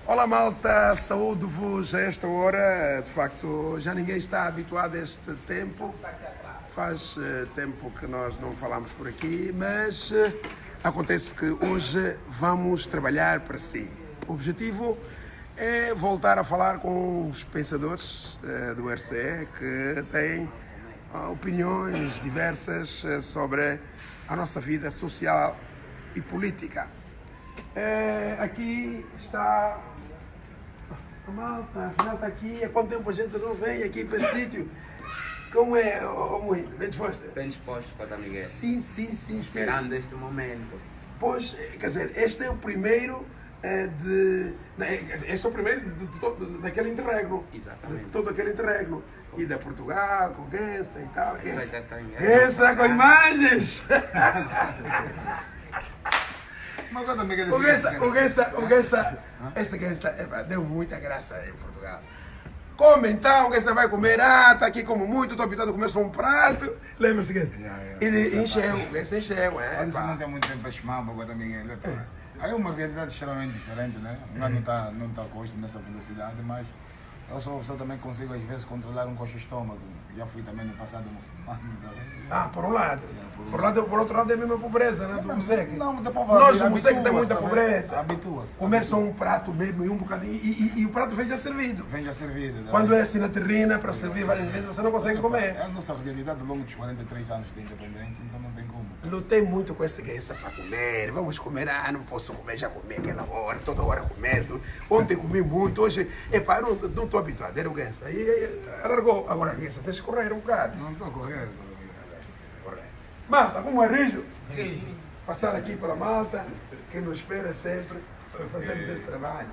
Olá malta, saúdo-vos a esta hora. De facto, já ninguém está habituado a este tempo. Faz tempo que nós não falamos por aqui, mas acontece que hoje vamos trabalhar para si. O objetivo é voltar a falar com os pensadores do RCE que têm opiniões diversas sobre a nossa vida social e política. Aqui está a malta, afinal está aqui. Há quanto tempo a gente não vem aqui para esse sítio? Como é, Moinho? Bem disposto? Bem disposto, Padre Miguel. Sim. Esperando este momento. Pois, quer dizer, este é o primeiro este é o primeiro daquele interregno. Exatamente. De todo aquele interregno. E da Portugal, com Gesta e tal. Exatamente. Esta com imagens! Mas agora também essa Gesta deu muita graça em Portugal. Come então, que você vai comer, tá aqui como muito, estou habituado a comer só um prato. Lembra-se que E encheu, esse encheu, Olha, se não tem muito tempo para chamar, agora também aí é uma realidade extremamente diferente, né? Não está a gosto nessa velocidade, mas eu sou uma pessoa também que consigo às vezes controlar um coxo estômago. Já fui também no passado muçulmano. Por um lado. Por outro lado é a mesma pobreza, né? Do Museque. Não, Nós, o Museque tem muita pobreza. Habitua-se. Comer só um prato mesmo e um bocadinho. E o prato vem já servido. Vem já servido. Quando é assim na terrina, para servir várias vezes, você não consegue comer. É a nossa realidade ao longo dos 43 anos de independência, então não tem como. Lutei muito com essa guerra para comer. Vamos comer, não posso comer, já comi aquela hora, toda hora comendo. Ontem comi muito, hoje, eu não estou habituado, era o gangsta. E alargou. Agora a guerra, deixa correr um bocado. Não estou a correr. Malta, como é rijo? Passar aqui pela malta, que nos espera sempre para fazermos esse trabalho.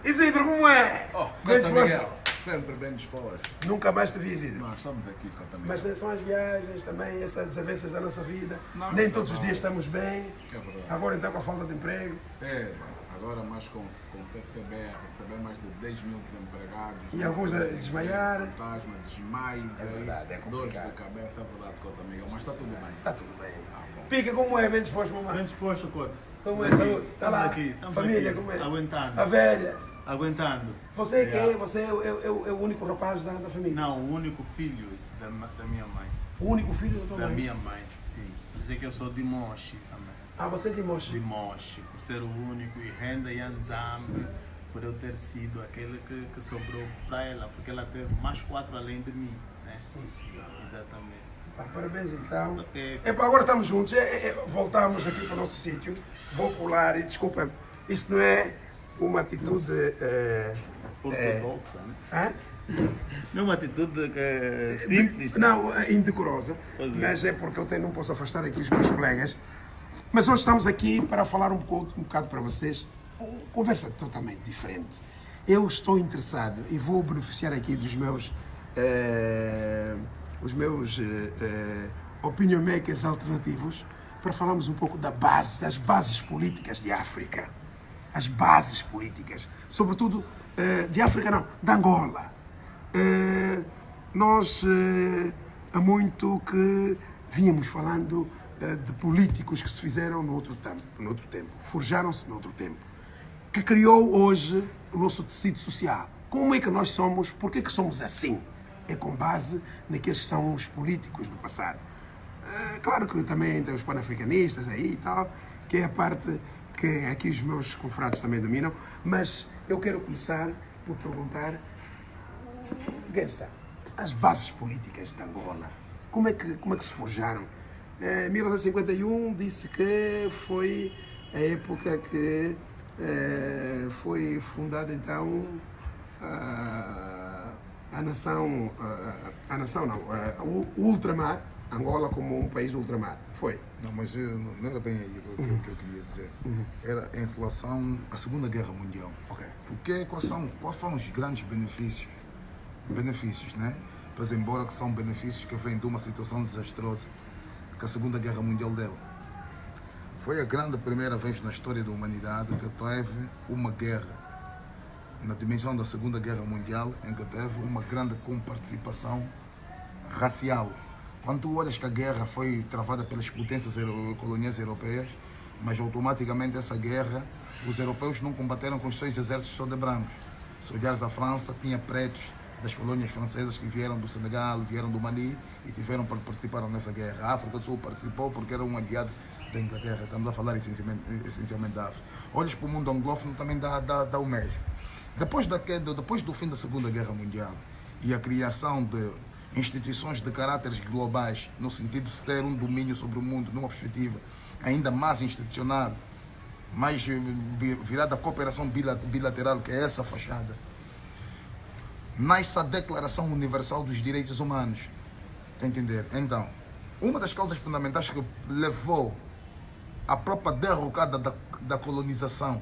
Isidro, como é? Bem disposto? Sempre bem disposto. Nunca mais te vi, Isidro. Nós estamos aqui com também. Mas são as viagens também, essas desavenças da nossa vida. Não, Nem é todos os verdade. dias estamos bem. É verdade. Agora então com a falta de emprego. Agora mais com CCB, receber mais de 10 mil desempregados. E alguns a desmaiar. Fantasma, desmaio. É verdade, é dores complicado. de cabeça, é verdade, coisa amiga. Mas está tudo bem. Está tudo bem. bom. Pica, como é? Bem disposto, mamãe? Bem disposto, Couto. Como é? Saúde? Está lá? Estamos Família, aqui, como é? aguentando. A velha. Aguentando. Você é quem? Você é o único rapaz da família? Não, o único filho da minha mãe. O único filho da tua Da mãe? minha mãe, sim. Dizer que eu sou de Moshi também. Você é de Mochi? De Moshi, por ser o único. E renda e Anzambe, por eu ter sido aquele que sobrou para ela, porque ela teve mais 4 além de mim. Né? Sim, senhor. Exatamente. Parabéns então. Ok. Agora estamos juntos, voltamos aqui para o nosso sítio. Vou pular e desculpa, isto não é uma atitude. Ortodoxa, né? Hã? Não é uma atitude simples. Não, indecorosa, Pois é. mas é porque não posso afastar aqui os meus colegas. Mas hoje estamos aqui para falar um bocado para vocês, conversa totalmente diferente. Eu estou interessado e vou beneficiar aqui dos meus opinion makers alternativos para falarmos um pouco das bases políticas de África. As bases políticas, sobretudo de África não, de Angola. Nós há muito que vínhamos falando de políticos que se fizeram no outro tempo, forjaram-se no outro tempo, que criou hoje o nosso tecido social. Como é que nós somos, por que somos assim? É com base naqueles que são os políticos do passado. Claro que também tem os panafricanistas aí e tal, que é a parte que aqui os meus confrades também dominam, mas eu quero começar por perguntar, Gangsta, as bases políticas de Angola, como é que se forjaram? 1951 disse que foi a época que foi fundada então o ultramar, Angola como um país do ultramar. Foi. Não, mas não era bem aí o que eu queria dizer. Era em relação à Segunda Guerra Mundial. Ok. Quais são os grandes benefícios? Benefícios, né? Pois embora que são benefícios que vêm de uma situação desastrosa que a Segunda Guerra Mundial deu. Foi a primeira vez na história da humanidade que teve uma guerra, na dimensão da Segunda Guerra Mundial, em que teve uma grande comparticipação racial. Quando tu olhas que a guerra foi travada pelas potências coloniais europeias, mas automaticamente essa guerra, os europeus não combateram com os seus exércitos só de brancos. Se olhares a França, tinha pretos das colônias francesas que vieram do Senegal, vieram do Mali e tiveram para participar nessa guerra. A África do Sul participou porque era um aliado da Inglaterra. Estamos a falar essencialmente da África. Olhas para o mundo anglófono, também dá o mesmo. Depois do fim da Segunda Guerra Mundial e a criação de instituições de caráteres globais, no sentido de ter um domínio sobre o mundo, numa perspectiva ainda mais institucional, mais virada à cooperação bilateral, que é essa fachada, nasce a Declaração Universal dos Direitos Humanos. Está a entender? Então, uma das causas fundamentais que levou à própria derrocada da colonização,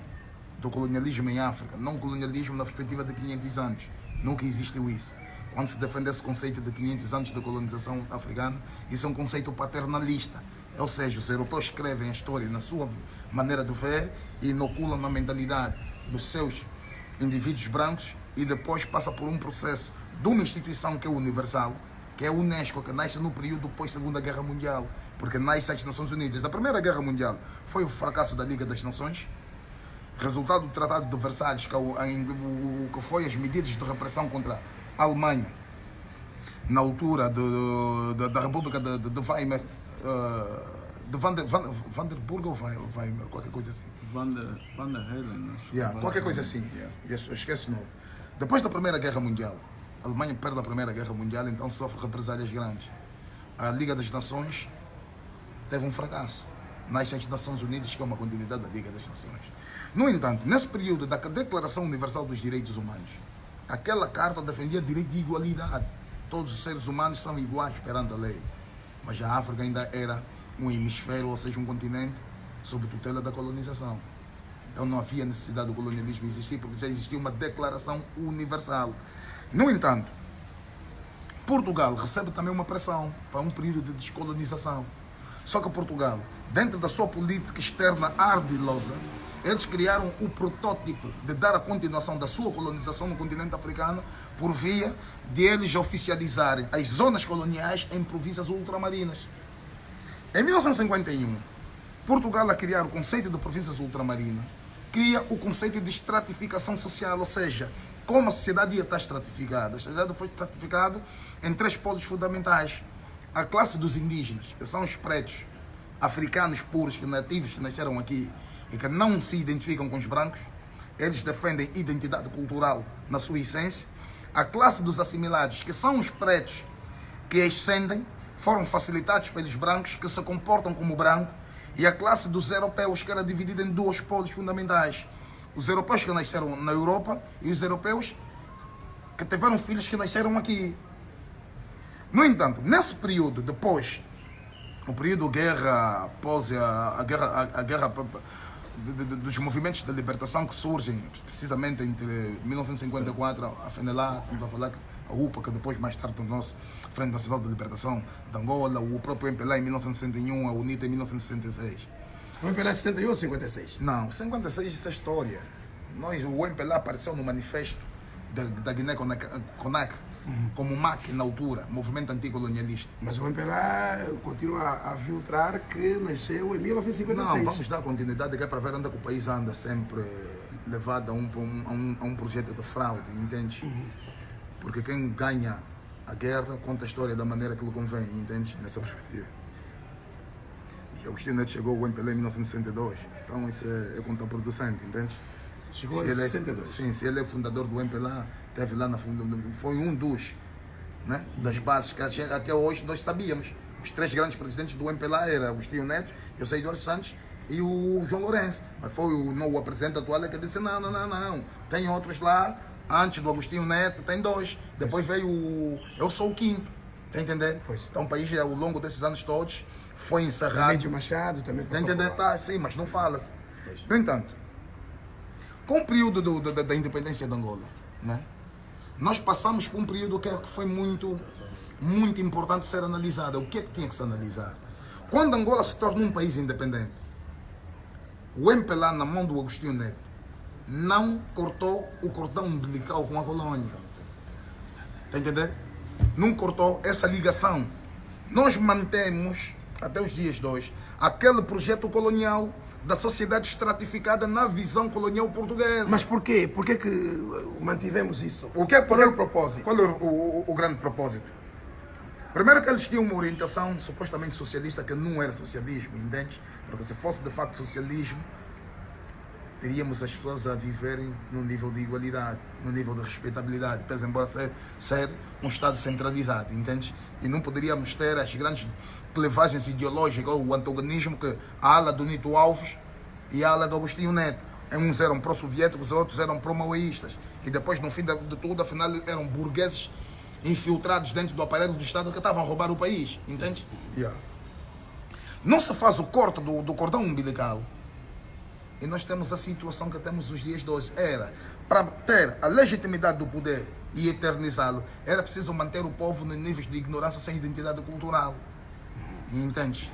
do colonialismo em África, não colonialismo na perspectiva de 500 anos, nunca existiu isso. Quando se defende esse conceito de 500 anos de colonização africana, isso é um conceito paternalista. Ou seja, os europeus escrevem a história na sua maneira de ver e inoculam na mentalidade dos seus indivíduos brancos e depois passa por um processo de uma instituição que é universal, que é a Unesco, que nasce no período pós-Segunda Guerra Mundial, porque nasce as Nações Unidas. A Primeira Guerra Mundial foi o fracasso da Liga das Nações, resultado do Tratado de Versalhes, que foi as medidas de repressão contra a Alemanha, na altura da República de Weimar, de Vanderburg ou Weimar, qualquer coisa assim. Van der Helen, acho. Yeah, qualquer coisa assim. Eu esqueço o nome. Depois da Primeira Guerra Mundial, a Alemanha perde a Primeira Guerra Mundial, então sofre represálias grandes. A Liga das Nações teve um fracasso. Nasce as Nações Unidas, que é uma continuidade da Liga das Nações. No entanto, nesse período da Declaração Universal dos Direitos Humanos, aquela carta defendia o direito de igualdade. Todos os seres humanos são iguais perante a lei. Mas a África ainda era um hemisfério, ou seja, um continente, sob tutela da colonização. Então não havia necessidade do colonialismo existir, porque já existia uma declaração universal. No entanto, Portugal recebe também uma pressão para um período de descolonização. Só que Portugal, dentro da sua política externa ardilosa, eles criaram o protótipo de dar a continuação da sua colonização no continente africano por via de eles oficializarem as zonas coloniais em províncias ultramarinas. Em 1951, Portugal, a criar o conceito de províncias ultramarinas, cria o conceito de estratificação social, ou seja, como a sociedade ia estar estratificada. A sociedade foi estratificada em 3 polos fundamentais. A classe dos indígenas, que são os pretos, africanos puros, nativos que nasceram aqui e que não se identificam com os brancos, eles defendem identidade cultural na sua essência. A classe dos assimilados, que são os pretos que ascendem, foram facilitados pelos brancos que se comportam como branco, e a classe dos europeus, que era dividida em 2 polos fundamentais. Os europeus que nasceram na Europa e os europeus que tiveram filhos que nasceram aqui. No entanto, nesse período, depois, o período guerra, após a guerra dos movimentos de libertação que surgem, precisamente entre 1954, a FNLA, estamos a falar a UPA, que depois mais tarde tornou-se Frente Nacional de Libertação de Angola, o próprio MPLA em 1961, a UNITA em 1966. O MPLA é 61 ou 56? Não, 56 isso é história. O MPLA apareceu no manifesto da Guiné-Conakry, como MAC na altura, Movimento Anticolonialista. Mas o MPLA continua a filtrar que nasceu em 1956. Não, vamos dar continuidade, que é para ver onde é que o país anda sempre levado a um projeto de fraude, entende? Porque quem ganha a guerra conta a história da maneira que lhe convém, entende? Nessa perspectiva. E Agostinho Neto chegou ao MPLA em 1962, então isso é contraproducente, entende? Chegou em 62. Sim, se ele é fundador do MPLA, teve lá na foi um dos, né, das bases que até hoje nós sabíamos. Os 3 grandes presidentes do MPLA eram Agostinho Neto, José Eduardo Santos e o João Lourenço. Mas foi o presidente atual que disse, não, tem outros lá, antes do Agostinho Neto, tem 2. Depois veio eu sou o 5º, tá entendendo? Pois. Então o país, ao longo desses anos todos, foi encerrado. Mídio Machado também Tá passou entendendo? por lá. Tá, sim, mas não fala-se. No entanto, com o período da independência de Angola, né, nós passamos por um período que foi muito importante ser analisado. O que é que tinha que se analisar? Quando Angola se torna um país independente, o MPLA, na mão do Agostinho Neto, não cortou o cordão umbilical com a colônia. Está entendendo? Não cortou essa ligação. Nós mantemos, até os dias de hoje, aquele projeto colonial da sociedade estratificada na visão colonial portuguesa. Mas porquê? Porquê que mantivemos isso? O que é, Qual é o propósito? Qual é o grande propósito? Primeiro que eles tinham uma orientação supostamente socialista que não era socialismo, entende? Porque se fosse de facto socialismo, teríamos as pessoas a viverem num nível de igualdade, num nível de respeitabilidade, pese embora ser um Estado centralizado, entende? E não poderíamos ter as grandes levagens ideológicas ou o antagonismo que a ala do Nito Alves e a ala do Agostinho Neto. Uns eram pró-soviéticos, outros eram pró-maoístas. E depois, no fim de tudo, afinal, eram burgueses infiltrados dentro do aparelho do Estado que estavam a roubar o país, entende? Yeah. Não se faz o corte do cordão umbilical e nós temos a situação que temos os dias de hoje. Era, para ter a legitimidade do poder e eternizá-lo, era preciso manter o povo nos níveis de ignorância sem identidade cultural. Entende?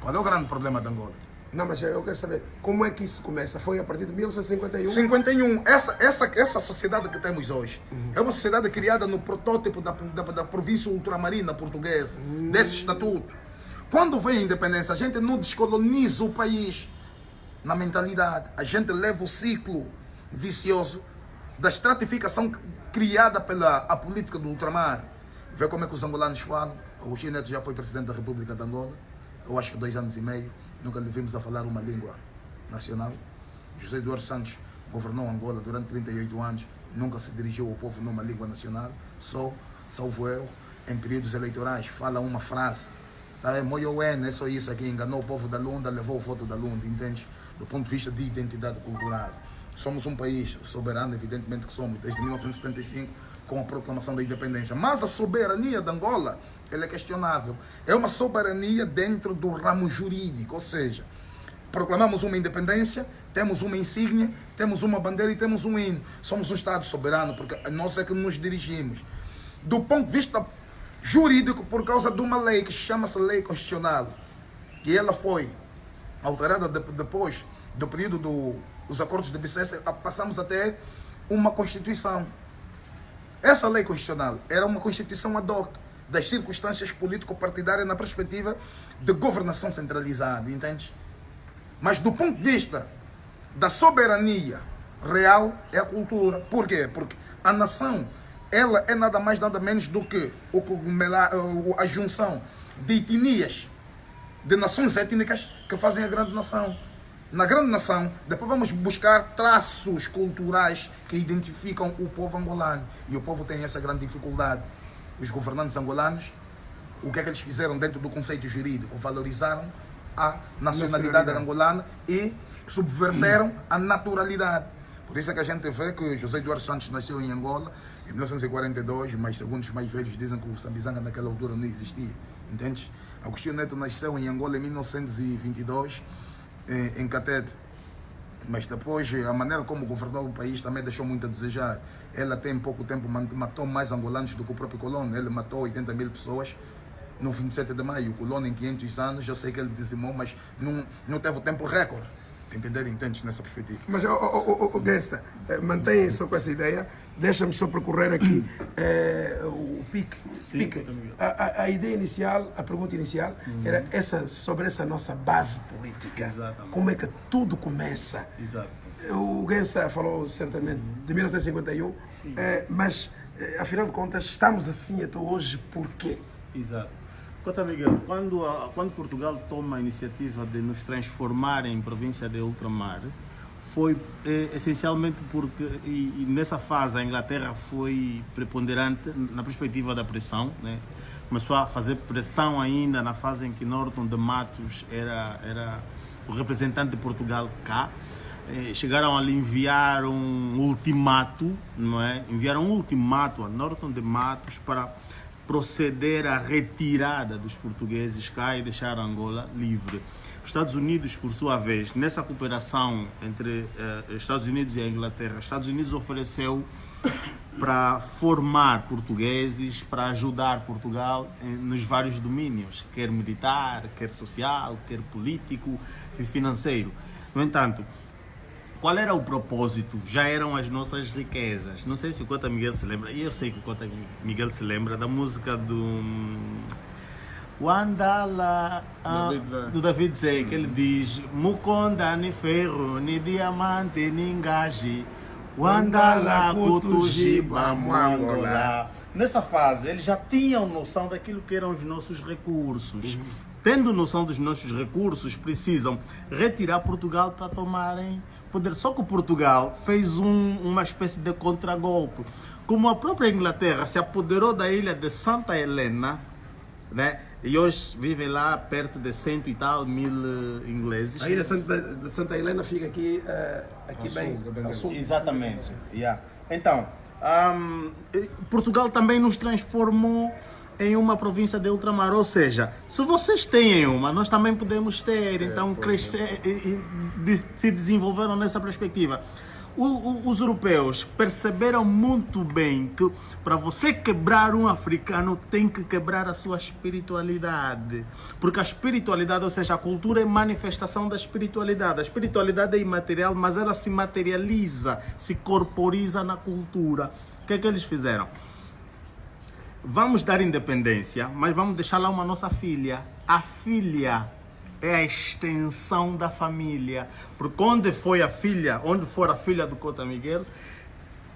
Qual é o grande problema de Angola? Não, mas eu quero saber, como é que isso começa? Foi a partir de 1951? 51. Essa sociedade que temos hoje é uma sociedade criada no protótipo da província ultramarina portuguesa, desse estatuto. Quando vem a independência, a gente não descoloniza o país na mentalidade. A gente leva o ciclo vicioso da estratificação criada pela política do ultramar. Vê como é que os angolanos falam. O Agostinho Neto já foi presidente da República de Angola, eu acho que 2 anos e meio. Nunca lhe vimos a falar uma língua nacional. José Eduardo Santos governou Angola durante 38 anos, nunca se dirigiu ao povo numa língua nacional, só, salvo eu, em períodos eleitorais, fala uma frase. Tá, é só isso aqui, enganou o povo da Lunda, levou o voto da Lunda, entende? Do ponto de vista de identidade cultural. Somos um país soberano, evidentemente que somos, desde 1975, com a proclamação da independência. Mas a soberania de Angola, ela é questionável. É uma soberania dentro do ramo jurídico, ou seja, proclamamos uma independência, temos uma insígnia, temos uma bandeira e temos um hino. Somos um Estado soberano, porque nós é que nos dirigimos. Do ponto de vista jurídico, por causa de uma lei que chama-se Lei Constitucional, que ela foi alterada depois do período dos acordos de Bicesse, passamos a ter uma Constituição. Essa Lei Constitucional era uma Constituição ad hoc das circunstâncias político-partidárias na perspectiva de governação centralizada, entende? Mas do ponto de vista da soberania real é a cultura. Por quê? Porque a nação, ela é nada mais, nada menos do que a junção de etnias, de nações étnicas que fazem a grande nação. Na grande nação, depois vamos buscar traços culturais que identificam o povo angolano. E o povo tem essa grande dificuldade. Os governantes angolanos, o que é que eles fizeram dentro do conceito jurídico? Valorizaram a nacionalidade angolana e subverteram a naturalidade. Por isso é que a gente vê que José Eduardo Santos nasceu em Angola em 1942, mas segundo os mais velhos dizem que o Sambizanga naquela altura não existia, entende? Agostinho Neto nasceu em Angola em 1922, em Catete. Mas depois, a maneira como governou o país também deixou muito a desejar. Ela tem pouco tempo matou mais angolanos do que o próprio colono. Ele matou 80 mil pessoas no 27 de maio. O colono em 500 anos, eu sei que ele dizimou, mas não teve o tempo recorde. Entender? Entendes nessa perspectiva. Mas, Gangsta, mantenha só com essa ideia. Deixa-me só percorrer aqui o pique. Sim, a ideia inicial, a pergunta inicial, era sobre essa nossa base política. Exatamente. Como é que tudo começa? Exato. O Gangsta falou certamente de 1951, mas afinal de contas estamos assim até hoje por quê? Exato. Cota Miguel, quando Portugal toma a iniciativa de nos transformar em província de ultramar, foi essencialmente porque, e nessa fase a Inglaterra foi preponderante na perspectiva da pressão, né? Começou a fazer pressão ainda na fase em que Norton de Matos era o representante de Portugal cá. Chegaram a lhe enviar um ultimato, não é? Enviaram um ultimato a Norton de Matos para proceder à retirada dos portugueses cá e deixar Angola livre. Os Estados Unidos, por sua vez, nessa cooperação entre Estados Unidos e a Inglaterra, os Estados Unidos ofereceu para formar portugueses, para ajudar Portugal nos vários domínios, quer militar, quer social, quer político e financeiro. No entanto, qual era o propósito? Já eram as nossas riquezas. Não sei se o Cota Miguel se lembra, e eu sei que o Cota Miguel se lembra da música Wandala, David Zé. do David Zé, que ele diz: Mukonda ni ferro, ni diamante, ni engaje. Wandala, Kutujiba, Mwangola. Nessa fase, eles já tinham noção daquilo que eram os nossos recursos. Tendo noção dos nossos recursos, precisam retirar Portugal para tomarem poder. Só que Portugal fez uma espécie de contragolpe. Como a própria Inglaterra se apoderou da ilha de Santa Helena, né? E hoje vivem lá perto de 100 e tal mil ingleses. A ilha de Santa Helena fica aqui, aqui Ao bem sul, bem ao sul. Exatamente. Yeah. Então, Portugal também nos transformou em uma província de ultramar. Ou seja, se vocês têm uma, nós também podemos ter. Então, crescer, se desenvolveram nessa perspectiva. Os europeus perceberam muito bem que para você quebrar um africano tem que quebrar a sua espiritualidade. Porque a espiritualidade, ou seja, a cultura é manifestação da espiritualidade. A espiritualidade é imaterial, mas ela se materializa, se corporiza na cultura. O que é que eles fizeram? Vamos dar independência, mas vamos deixar lá uma nossa filha. A filha é a extensão da família. Porque onde for a filha do Cota Miguel,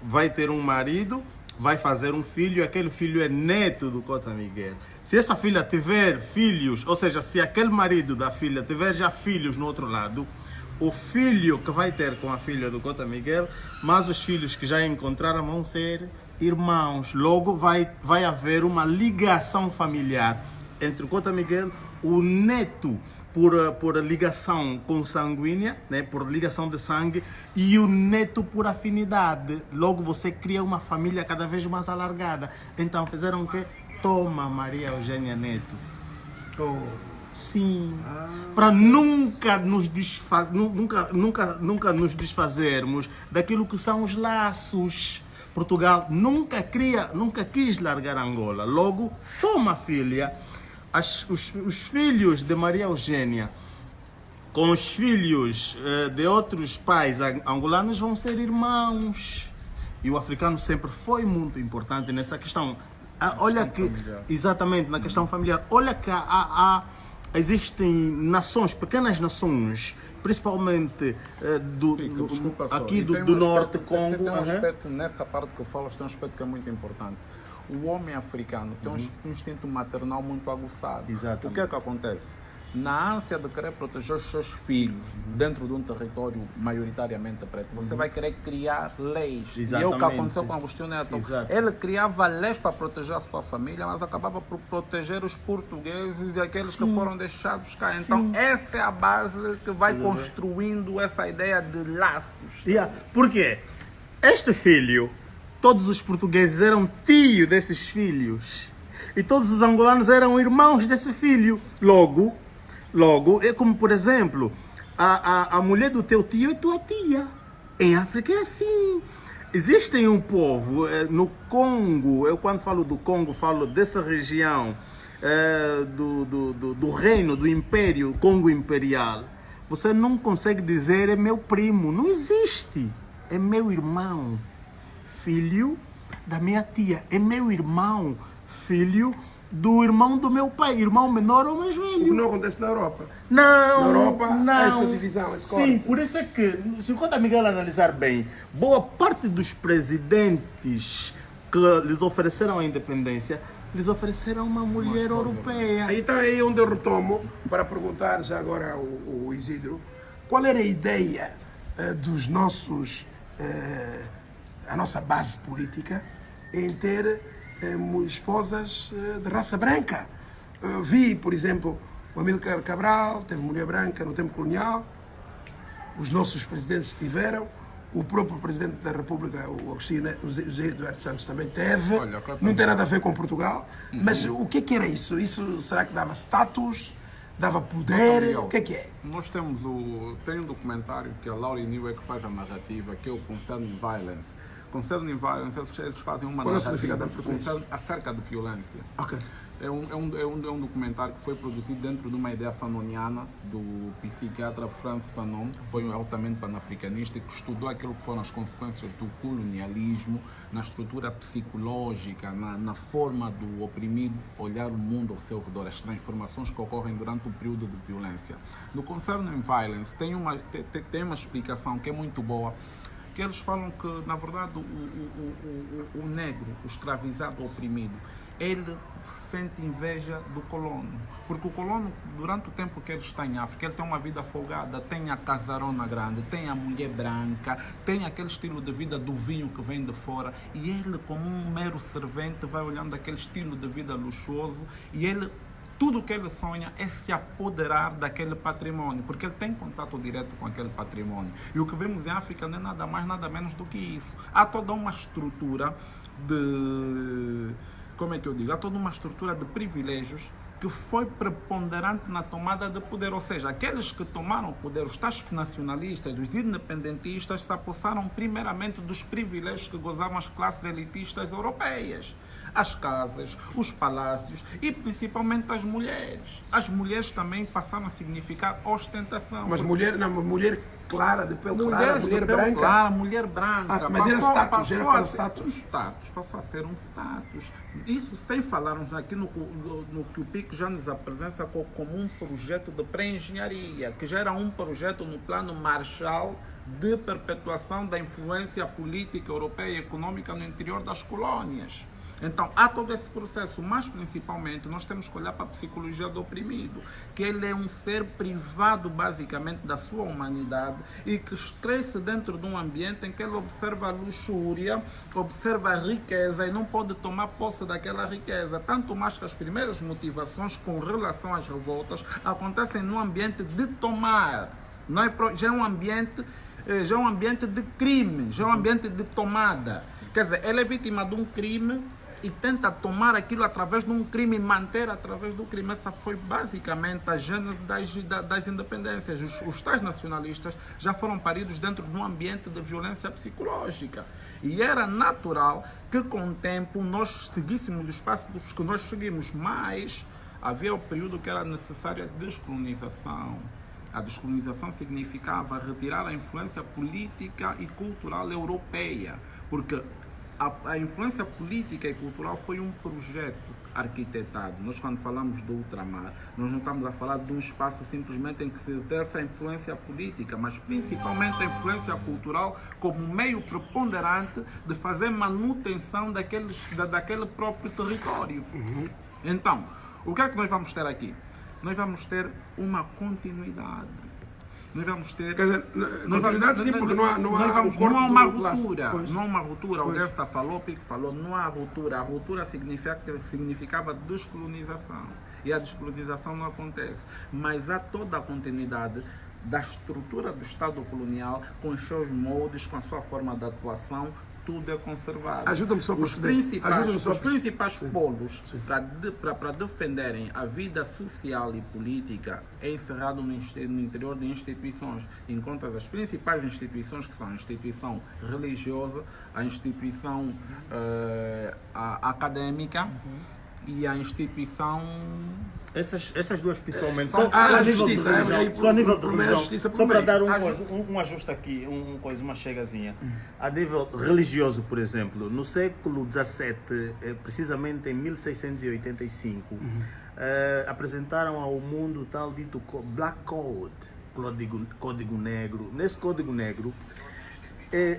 vai ter um marido, vai fazer um filho, e aquele filho é neto do Cota Miguel. Se essa filha tiver filhos, ou seja, se aquele marido da filha tiver já filhos no outro lado, o filho que vai ter com a filha do Cota Miguel, mas os filhos que já encontraram vão ser irmãos. Logo vai haver uma ligação familiar entre o Cota Miguel, o neto, por ligação consanguínea, né, por ligação de sangue, e o neto por afinidade. Logo você cria uma família cada vez mais alargada. Então fizeram o quê? Toma Maria Eugênia Neto. Oh. Sim. Para nunca nos desfazermos daquilo que são os laços. Portugal nunca quis largar Angola. Logo, toma filha. Os filhos de Maria Eugênia com os filhos de outros pais angolanos vão ser irmãos. E o africano sempre foi muito importante nessa questão. Olha que, exatamente, na questão familiar. Olha que existem nações, pequenas nações, principalmente aqui do norte, Congo. Tem um aspecto, nessa parte que eu falo, tem um aspecto que é muito importante. O homem africano tem um instinto maternal muito aguçado. Exatamente. O que é que acontece? Na ânsia de querer proteger os seus filhos dentro de um território maioritariamente preto, você vai querer criar leis. Exatamente. E é o que aconteceu com Agostinho Neto. Exato. Ele criava leis para proteger a sua família, mas acabava por proteger os portugueses e aqueles que foram deixados cá. Então, essa é a base que vai construindo essa ideia de laços. Por quê? Este filho, todos os portugueses eram tio desses filhos. E todos os angolanos eram irmãos desse filho. Logo, é como, por exemplo, a mulher do teu tio é tua tia. Em África é assim. Existem um povo, no Congo, eu quando falo do Congo, falo dessa região, do reino, do império, Congo Imperial. Você não consegue dizer é meu primo. Não existe. É meu irmão, filho da minha tia. É meu irmão, filho do irmão do meu pai, irmão menor ou mais velho. O que não acontece na Europa. Não, Na Europa, não. há essa divisão, esse corte. Sim, por isso é que, se o Cota Miguel analisar bem, boa parte dos presidentes que lhes ofereceram a independência, lhes ofereceram uma mulher europeia. Então é aí onde eu retomo para perguntar já agora ao Isidro, qual era a ideia dos nossos, a nossa base política em ter esposas de raça branca. Vi, por exemplo, o Amílcar Cabral, teve mulher branca no tempo colonial, os nossos presidentes tiveram, o próprio presidente da República, o José Eduardo Santos, também teve. Olha, não tem nada a ver com Portugal, mas o que era isso? Isso será que dava status? Dava poder? O que é? Nós temos tem um documentário que a Laurie New é que faz a narrativa, que é o Concern Violence. Concerning Violence, eles fazem uma Qual é o significado em português? acerca de violência. Ok. É um documentário que foi produzido dentro de uma ideia fanoniana do psiquiatra Frantz Fanon, que foi altamente panafricanista e que estudou aquilo que foram as consequências do colonialismo na estrutura psicológica, na forma do oprimido olhar o mundo ao seu redor, as transformações que ocorrem durante o período de violência. No Concerning Violence tem uma explicação que é muito boa, que eles falam que, na verdade, o negro, o escravizado, o oprimido, ele sente inveja do colono, porque o colono, durante o tempo que ele está em África, ele tem uma vida folgada, tem a casarona grande, tem a mulher branca, tem aquele estilo de vida do vinho que vem de fora, e ele, como um mero servente, vai olhando aquele estilo de vida luxuoso, e ele, tudo o que ele sonha é se apoderar daquele patrimônio, porque ele tem contato direto com aquele patrimônio. E o que vemos em África não é nada mais, nada menos do que isso. Há toda uma estrutura de... Como é que eu digo? Há toda uma estrutura de privilégios que foi preponderante na tomada de poder. Ou seja, aqueles que tomaram o poder, os tais nacionalistas, os independentistas, se apossaram primeiramente dos privilégios que gozavam as classes elitistas europeias. As casas, os palácios e principalmente as mulheres. As mulheres também passaram a significar ostentação. Mas mulher clara, de pele clara, Mulheres mulher de pele branca. clara, mulher branca. Mas era status, era para status. Passou a ser um status. Isso sem falarmos aqui no que o Pico já nos apresenta como um projeto de pré-engenharia, que já era um projeto no plano Marshall de perpetuação da influência política europeia e econômica no interior das colônias. Então, há todo esse processo, mas principalmente nós temos que olhar para a psicologia do oprimido, que ele é um ser privado basicamente da sua humanidade e que cresce dentro de um ambiente em que ele observa a luxúria, observa a riqueza e não pode tomar posse daquela riqueza. Tanto mais que as primeiras motivações com relação às revoltas acontecem no ambiente de tomar, não é, já é um ambiente de crime, já é um ambiente de tomada. Quer dizer, ele é vítima de um crime e tenta tomar aquilo através de um crime e manter através do crime. Essa foi basicamente a gênese das independências. Os tais nacionalistas já foram paridos dentro de um ambiente de violência psicológica. E era natural que com o tempo nós seguíssemos os passos que nós seguimos, mas havia o período que era necessária a descolonização. A descolonização significava retirar a influência política e cultural europeia, porque a influência política e cultural foi um projeto arquitetado. Nós, quando falamos do ultramar, nós não estamos a falar de um espaço simplesmente em que se exerce a influência política, mas principalmente a influência cultural como meio preponderante de fazer manutenção daquele próprio território. Então, o que é que nós vamos ter aqui? Nós vamos ter uma continuidade. Nós vamos ter... Quer dizer, continuidade sim, porque não há uma ruptura. Não há uma ruptura. O Desta falou, Pico falou, não há ruptura. A ruptura significava descolonização. E a descolonização não acontece. Mas há toda a continuidade da estrutura do Estado colonial, com os seus moldes, com a sua forma de atuação, tudo é conservado. Ajuda-me só a perceber. Os principais polos para defenderem a vida social e política é encerrado no interior de instituições. Encontras as principais instituições, que são a instituição religiosa, a instituição académica e a instituição... Essas duas principalmente. a justiça, Só a nível de religião. justiça Só para dar meio. um ajuste aqui, uma chegazinha. A nível religioso, por exemplo, no século XVII, precisamente em 1685, apresentaram ao mundo o tal dito Black Code, Código Negro. Nesse Código Negro,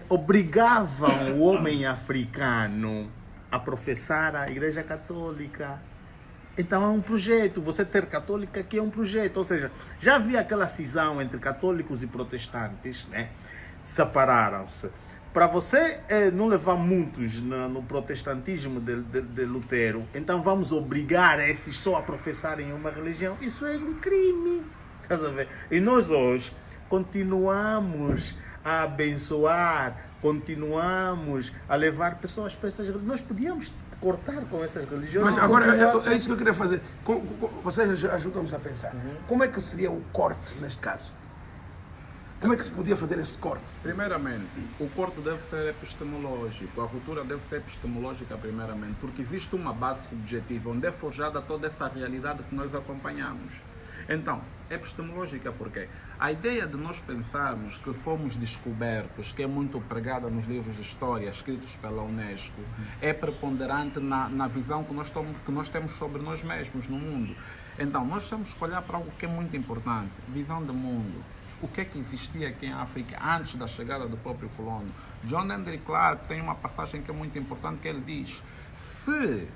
obrigavam o homem africano a professar a Igreja Católica. Então é um projeto, você ter católica aqui é um projeto, ou seja, já havia aquela cisão entre católicos e protestantes, né? Separaram-se. Para você não levar muitos no protestantismo de Lutero, então vamos obrigar esses só a professarem uma religião, isso é um crime. Estás a ver? E nós hoje continuamos a abençoar, continuamos a levar pessoas para essas religiões. Nós podíamos cortar com essas religiões. Mas agora, é isso que eu queria fazer. Vocês ajudam-nos a pensar. Como é que seria o corte neste caso? Como é que se podia fazer esse corte? Primeiramente, o corte deve ser epistemológico, a ruptura deve ser epistemológica primeiramente, porque existe uma base subjetiva onde é forjada toda essa realidade que nós acompanhamos. Então, epistemológica porque a ideia de nós pensarmos que fomos descobertos, que é muito pregada nos livros de história escritos pela Unesco, é preponderante na visão que nós temos sobre nós mesmos no mundo. Então, nós temos que olhar para algo que é muito importante, visão de mundo. O que é que existia aqui em África antes da chegada do próprio colono? John Henry Clark tem uma passagem que é muito importante que ele diz: se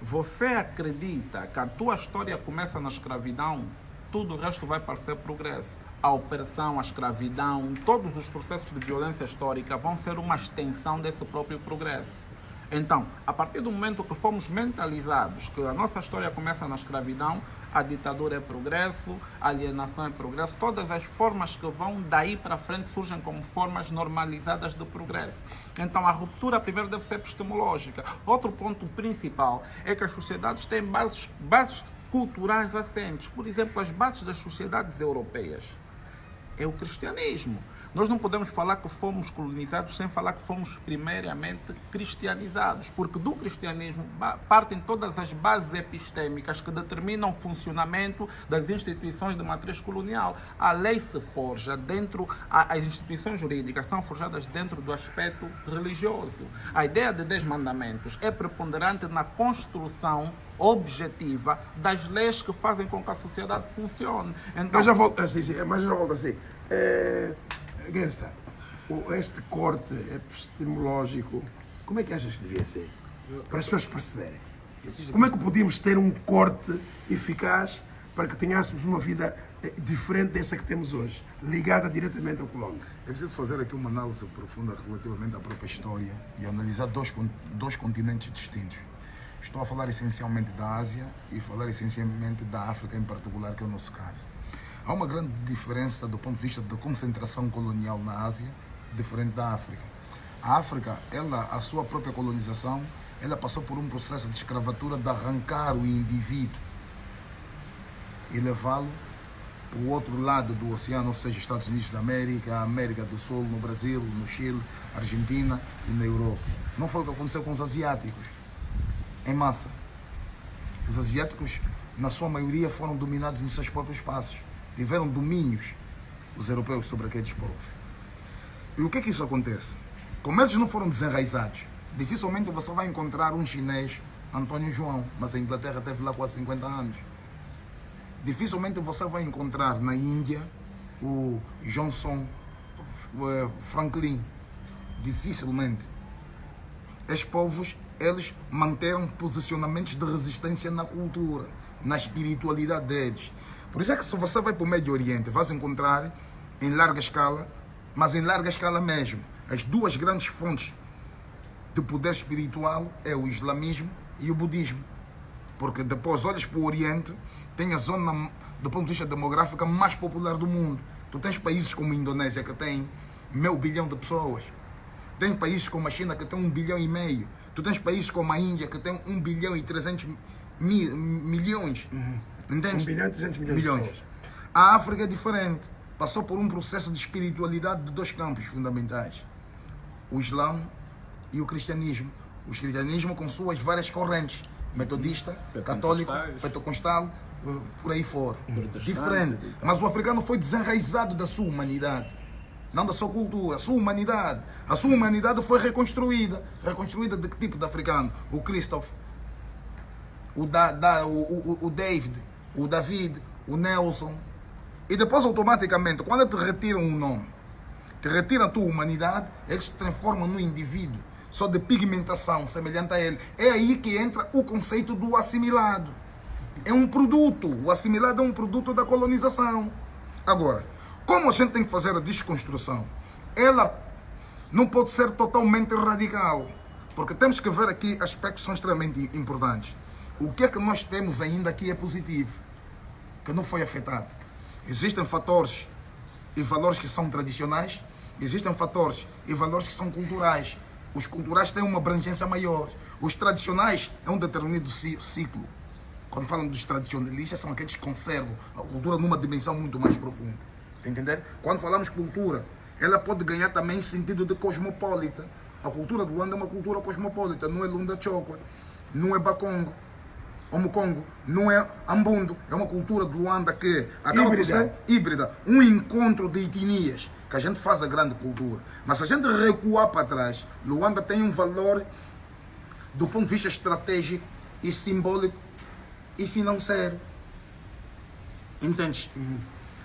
você acredita que a tua história começa na escravidão, tudo o resto vai parecer progresso. A opressão, a escravidão, todos os processos de violência histórica vão ser uma extensão desse próprio progresso. Então, a partir do momento que fomos mentalizados que a nossa história começa na escravidão, a ditadura é progresso, a alienação é progresso, todas as formas que vão daí para frente surgem como formas normalizadas de progresso. Então, a ruptura primeiro deve ser epistemológica. Outro ponto principal é que as sociedades têm bases culturais assentes. Por exemplo, as bases das sociedades europeias é o cristianismo. Nós não podemos falar que fomos colonizados sem falar que fomos primeiramente cristianizados, porque do cristianismo partem todas as bases epistêmicas que determinam o funcionamento das instituições de matriz colonial. A lei se forja dentro, as instituições jurídicas são forjadas dentro do aspecto religioso. A ideia de 10 mandamentos é preponderante na construção objetiva das leis que fazem com que a sociedade funcione. Então, Mas já volto assim. Gangsta, este corte epistemológico, como é que achas que devia ser? Para as pessoas perceberem. Como é que podíamos ter um corte eficaz para que tenhássemos uma vida diferente dessa que temos hoje, ligada diretamente ao colono? É preciso fazer aqui uma análise profunda relativamente à própria história e analisar dois continentes distintos. Estou a falar essencialmente da Ásia e falar essencialmente da África em particular, que é o nosso caso. Há uma grande diferença do ponto de vista da concentração colonial na Ásia, diferente da África. A África, a sua própria colonização, ela passou por um processo de escravatura de arrancar o indivíduo e levá-lo para o outro lado do oceano, ou seja, Estados Unidos da América, América do Sul, no Brasil, no Chile, Argentina e na Europa. Não foi o que aconteceu com os asiáticos, em massa. Os asiáticos, na sua maioria, foram dominados nos seus próprios espaços. Tiveram domínios, os europeus, sobre aqueles povos. E o que é que isso acontece? Como eles não foram desenraizados, dificilmente você vai encontrar um chinês, Antônio João, mas a Inglaterra teve lá quase 50 anos. Dificilmente você vai encontrar na Índia o Johnson Franklin. Dificilmente. Estes povos, eles manteram posicionamentos de resistência na cultura, na espiritualidade deles. Por isso é que se você vai para o Médio Oriente, vais encontrar em larga escala, mas em larga escala mesmo, as duas grandes fontes de poder espiritual é o islamismo e o budismo. Porque depois olhas para o Oriente, tem a zona, do ponto de vista demográfico, mais popular do mundo. Tu tens países como a Indonésia, que tem 500 milhões de pessoas. Tem países como a China, que tem 1,5 bilhão. Tu tens países como a Índia, que tem 1 bilhão e 300 milhões. Entendes? 1 bilhão e 300 milhões de pessoas. A África é diferente. Passou por um processo de espiritualidade de 2 campos fundamentais. O Islã e o cristianismo. O cristianismo com suas várias correntes. Metodista, católico, pentecostal, por aí fora. Diferente. Mas o africano foi desenraizado da sua humanidade. Não da sua cultura, a sua humanidade. A sua humanidade foi reconstruída. Reconstruída de que tipo de africano? O Christophe, o David, o David, o Nelson. E depois, automaticamente, quando te retiram o nome, te retiram a tua humanidade, eles te transformam num indivíduo só de pigmentação semelhante a ele. É aí que entra o conceito do assimilado. É um produto. O assimilado é um produto da colonização. Agora, como a gente tem que fazer a desconstrução? Ela não pode ser totalmente radical, porque temos que ver aqui aspectos que são extremamente importantes. O que é que nós temos ainda que é positivo, que não foi afetado? Existem fatores e valores que são tradicionais, existem fatores e valores que são culturais. Os culturais têm uma abrangência maior. Os tradicionais é um determinado ciclo. Quando falam dos tradicionalistas, são aqueles que conservam a cultura numa dimensão muito mais profunda. Tá entendendo? Quando falamos cultura, ela pode ganhar também sentido de cosmopolita. A cultura de Luanda é uma cultura cosmopolita, não é Lunda Chokwe, não é Bakongo, Omukongo, não é Ambundo. É uma cultura de Luanda que acaba por ser híbrida. Um encontro de etnias, que a gente faz a grande cultura. Mas se a gente recuar para trás, Luanda tem um valor do ponto de vista estratégico e simbólico e financeiro. Entende?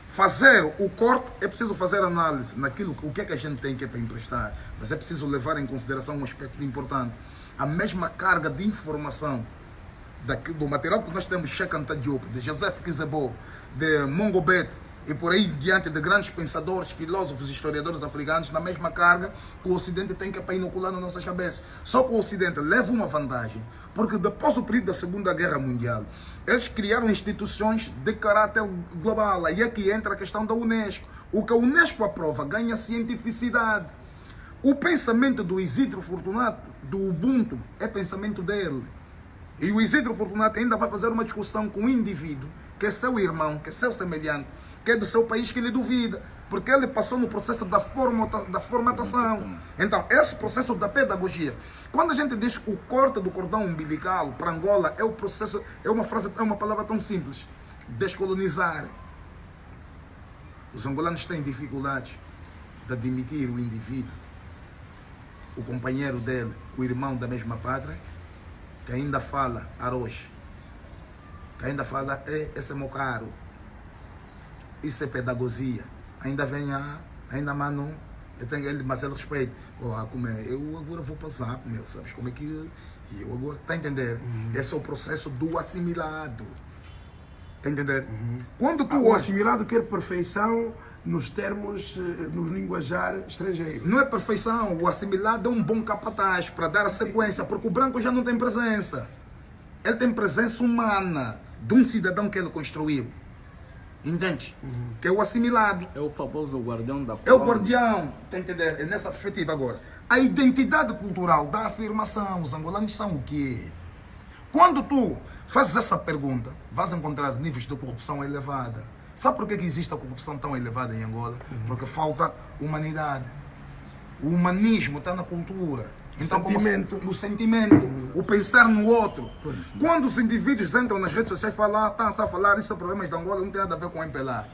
Fazer o corte, é preciso fazer análise naquilo, o que é que a gente tem que é para emprestar, mas é preciso levar em consideração um aspecto importante. A mesma carga de informação do material que nós temos de Cheikh Anta Diop, de Joseph Kizebo, de Mongobet e por aí diante de grandes pensadores, filósofos e historiadores africanos, na mesma carga que o Ocidente tem que é para inocular nas nossas cabeças. Só que o Ocidente leva uma vantagem, porque depois do período da Segunda Guerra Mundial, eles criaram instituições de caráter global. Aí é que entra a questão da Unesco. O que a Unesco aprova ganha cientificidade. O pensamento do Isidro Fortunato, do Ubuntu, é pensamento dele. E o Isidro Fortunato ainda vai fazer uma discussão com o indivíduo, que é seu irmão, que é seu semelhante, que é do seu país, que ele duvida. Porque ele passou no processo da formatação. Então, esse processo da pedagogia, quando a gente diz o corte do cordão umbilical para Angola, é o processo, é uma palavra tão simples: descolonizar. Os angolanos têm dificuldades de admitir o indivíduo, o companheiro dele, o irmão da mesma pátria, que ainda fala arroz, que ainda fala esse é meu caro. Isso é pedagogia. Ainda vem ainda mano, eu tenho ele, mas ele respeita. Olá, como é? Eu agora vou passar, meu, sabes como é que eu agora, tá a entender? Esse é o processo do assimilado. Tá a entender? Quando tu o assimilado quer perfeição nos termos, no linguajar estrangeiro. Não é perfeição, o assimilado é um bom capataz para dar a sequência, porque o branco já não tem presença. Ele tem presença humana de um cidadão que ele construiu. Entende? Que é o assimilado. É o famoso guardião da É o guardião, tá entendendo? É nessa perspectiva agora. A identidade cultural da afirmação, os angolanos são o quê? Quando tu fazes essa pergunta, vais encontrar níveis de corrupção elevada. Sabe por que existe a corrupção tão elevada em Angola? Porque falta humanidade. O humanismo está na cultura. Então, o sentimento, o pensar no outro. Quando os indivíduos entram nas redes sociais e falam, estão a falar, isso é problemas de Angola, não tem nada a ver com o MPLA.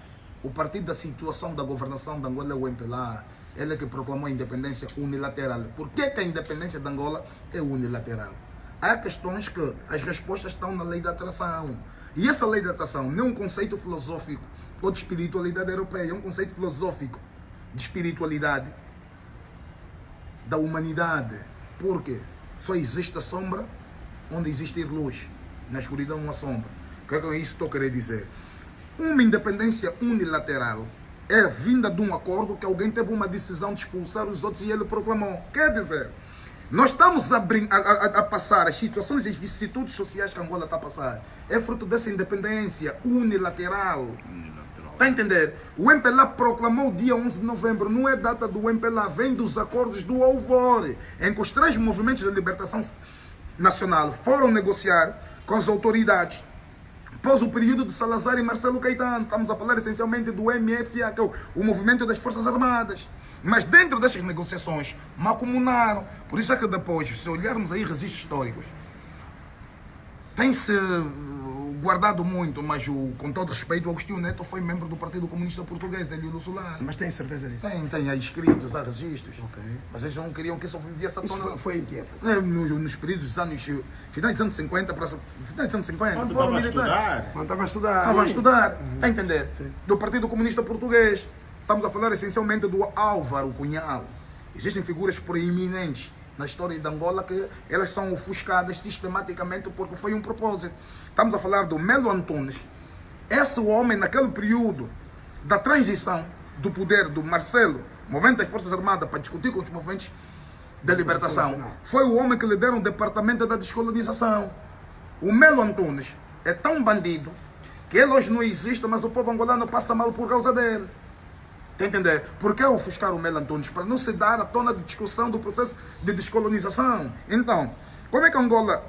O partido da situação da governação de Angola é o MPLA. Ele é que proclamou a independência unilateral. Por que a independência de Angola é unilateral? Há questões que as respostas estão na lei da atração. E essa lei da atração não é um conceito filosófico ou de espiritualidade europeia, é um conceito filosófico de espiritualidade da humanidade. Por quê? Só existe a sombra onde existe luz. Na escuridão uma sombra. O que é isso que estou querendo dizer? Uma independência unilateral é vinda de um acordo que alguém teve uma decisão de expulsar os outros e ele proclamou. Quer dizer, nós estamos a passar as situações e as vicissitudes sociais que a Angola está a passar. É fruto dessa independência unilateral. Está a entender? O MPLA proclamou o dia 11 de novembro, não é data do MPLA, vem dos acordos do Alvor, em que os três movimentos de libertação nacional foram negociar com as autoridades. Após o período de Salazar e Marcelo Caetano, estamos a falar essencialmente do MFA, que é o Movimento das Forças Armadas. Mas dentro dessas negociações, macumunaram. Por isso é que depois, se olharmos aí registros históricos, tem-se guardado muito, mas com todo respeito, o Agostinho Neto foi membro do Partido Comunista Português, ele e o Lúcio Lara. Mas tem certeza disso? Tem aí escritos, há registros. Mas eles não queriam que isso viesse à tona. Isso foi em que época? Nos períodos dos anos, finais dos anos 50 para finais dos anos 50. Quando estava a estudar. Quando estava a estudar. Estava a estudar, está a entender? Sim. Do Partido Comunista Português. Estamos a falar essencialmente do Álvaro Cunhal. Existem figuras proeminentes na história de Angola que elas são ofuscadas sistematicamente porque foi um propósito. Estamos a falar do Melo Antunes. Esse homem, naquele período da transição do poder do Marcelo, movimento das Forças Armadas, para discutir com os movimentos de libertação, foi o homem que lhe deram o departamento da descolonização. O Melo Antunes é tão bandido que ele hoje não existe, mas o povo angolano passa mal por causa dele. Está a entender? Por que ofuscar o Melo Antunes? Para não se dar a tona de discussão do processo de descolonização. Então, como é que Angola,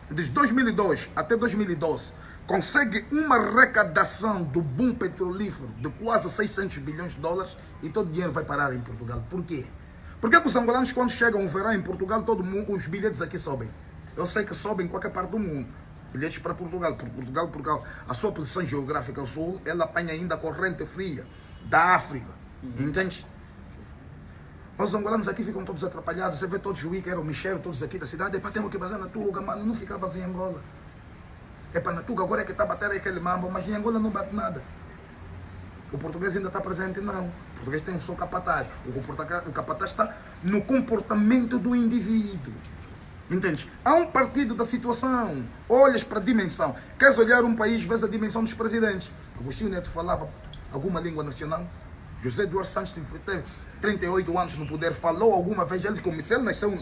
desde 2002 até 2012, consegue uma arrecadação do boom petrolífero de quase 600 bilhões de dólares e todo o dinheiro vai parar em Portugal. Por quê? Porque os angolanos, quando chegam o verão em Portugal, todo mundo, os bilhetes aqui sobem. Eu sei que sobem em qualquer parte do mundo. Bilhetes para Portugal. Porque a sua posição geográfica ao sul, ela apanha ainda a corrente fria da África. Entende? Mas os angolanos aqui ficam todos atrapalhados. Você vê todos os que eram Michel, todos aqui da cidade. Epá, temos que bazar na Tuga, mano. Não ficavas em Angola. Epá, na Tuga agora é que está a bater aquele mambo, mas em Angola não bate nada. O português ainda está presente? Não. O português tem um só capataz. O capataz está no comportamento do indivíduo. Entende? Há um partido da situação. Olhas para a dimensão. Queres olhar um país, vês a dimensão dos presidentes. Agostinho Neto falava alguma língua nacional. José Eduardo Santos teve 38 anos no poder. Falou alguma vez. Ele nasceu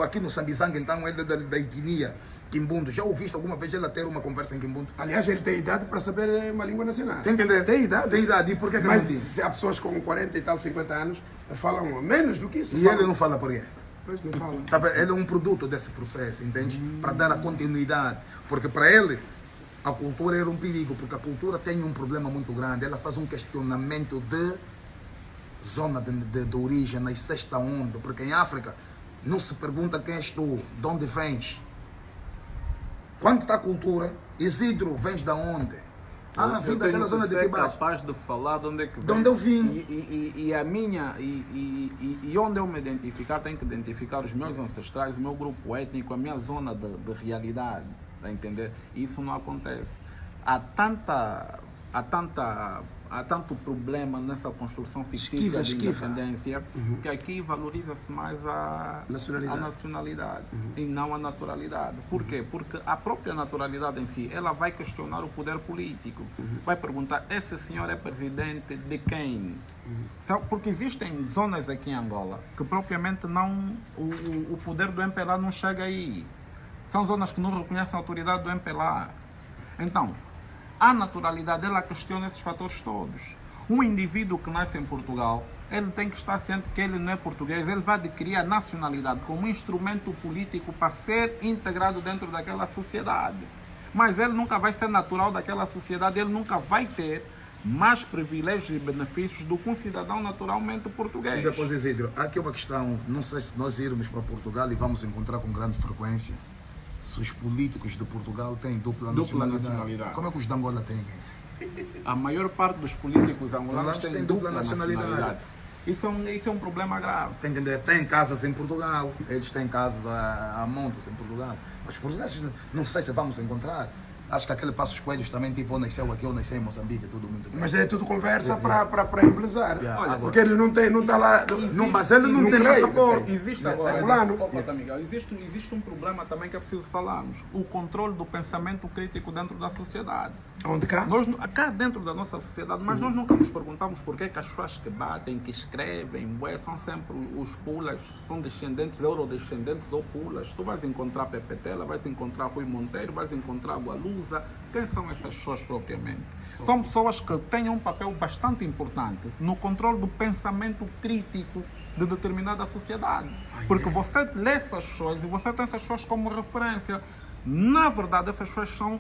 aqui no Sambizanga, então ele é da etnia Quimbundo. Já ouviste alguma vez ele ter uma conversa em Quimbundo? Aliás, ele tem idade para saber uma língua nacional. Tem que entender? Tem idade. Tem idade. E por que não Mas diz? se há pessoas com 40 e tal, 50 anos, falam menos do que isso. E ele não fala por quê? Pois não falam. Tá vendo? Ele é um produto desse processo, entende? Para dar a continuidade. Porque para ele, a cultura era um perigo, porque a cultura tem um problema muito grande. Ela faz um questionamento de zona de origem, nasceste aonde? Porque em África não se pergunta quem és tu, de onde vens. Quando está a cultura, Isidro, vens de onde? Vim daquela zona de Quibás. Capaz de falar de onde é que vem. De onde eu vim. E a minha, e onde eu me identificar, tenho que identificar os meus ancestrais, o meu grupo étnico, a minha zona de realidade, tá a entender? Isso não acontece. Há tanto problema nessa construção fictícia de independência que aqui valoriza-se mais a nacionalidade e não a naturalidade. Por quê? Porque a própria naturalidade em si, ela vai questionar o poder político. Vai perguntar, esse senhor é presidente de quem? Porque existem zonas aqui em Angola que propriamente não, o poder do MPLA não chega aí. São zonas que não reconhecem a autoridade do MPLA. Então, a naturalidade, ela questiona esses fatores todos. Um indivíduo que nasce em Portugal, ele tem que estar ciente que ele não é português, ele vai adquirir a nacionalidade como instrumento político para ser integrado dentro daquela sociedade. Mas ele nunca vai ser natural daquela sociedade, ele nunca vai ter mais privilégios e benefícios do que um cidadão naturalmente português. E depois, Isidro, há aqui uma questão, não sei se nós irmos para Portugal e vamos encontrar com grande frequência, se os políticos de Portugal têm dupla nacionalidade. Como é que os de Angola têm? A maior parte dos políticos angolanos Tem têm dupla dupla nacionalidade. Isso é um problema grave. Tem casas em Portugal, eles têm casas a montes em Portugal. Mas os portugueses, não sei se vamos encontrar. Acho que aquele Passos Coelhos também, tipo, ou nasceu aqui ou nasceu em Moçambique, tudo muito bem. Mas é tudo conversa para embelezar. Olha, porque ele não está lá. Mas ele não tem passaporte. Existe agora, angolano. Existe um problema também que é preciso falarmos. O controle do pensamento crítico dentro da sociedade. Onde cá? Cá dentro da nossa sociedade, mas nós nunca nos perguntamos por que as pessoas que batem, que escrevem, são sempre os pulas, são descendentes, eurodescendentes ou pulas. Tu vais encontrar Pepe Tela, vais encontrar Rui Monteiro, vais encontrar Gualusa. Quem são essas pessoas propriamente? São pessoas que têm um papel bastante importante no controle do pensamento crítico de determinada sociedade. Porque você lê essas pessoas e você tem essas pessoas como referência. Na verdade, essas pessoas são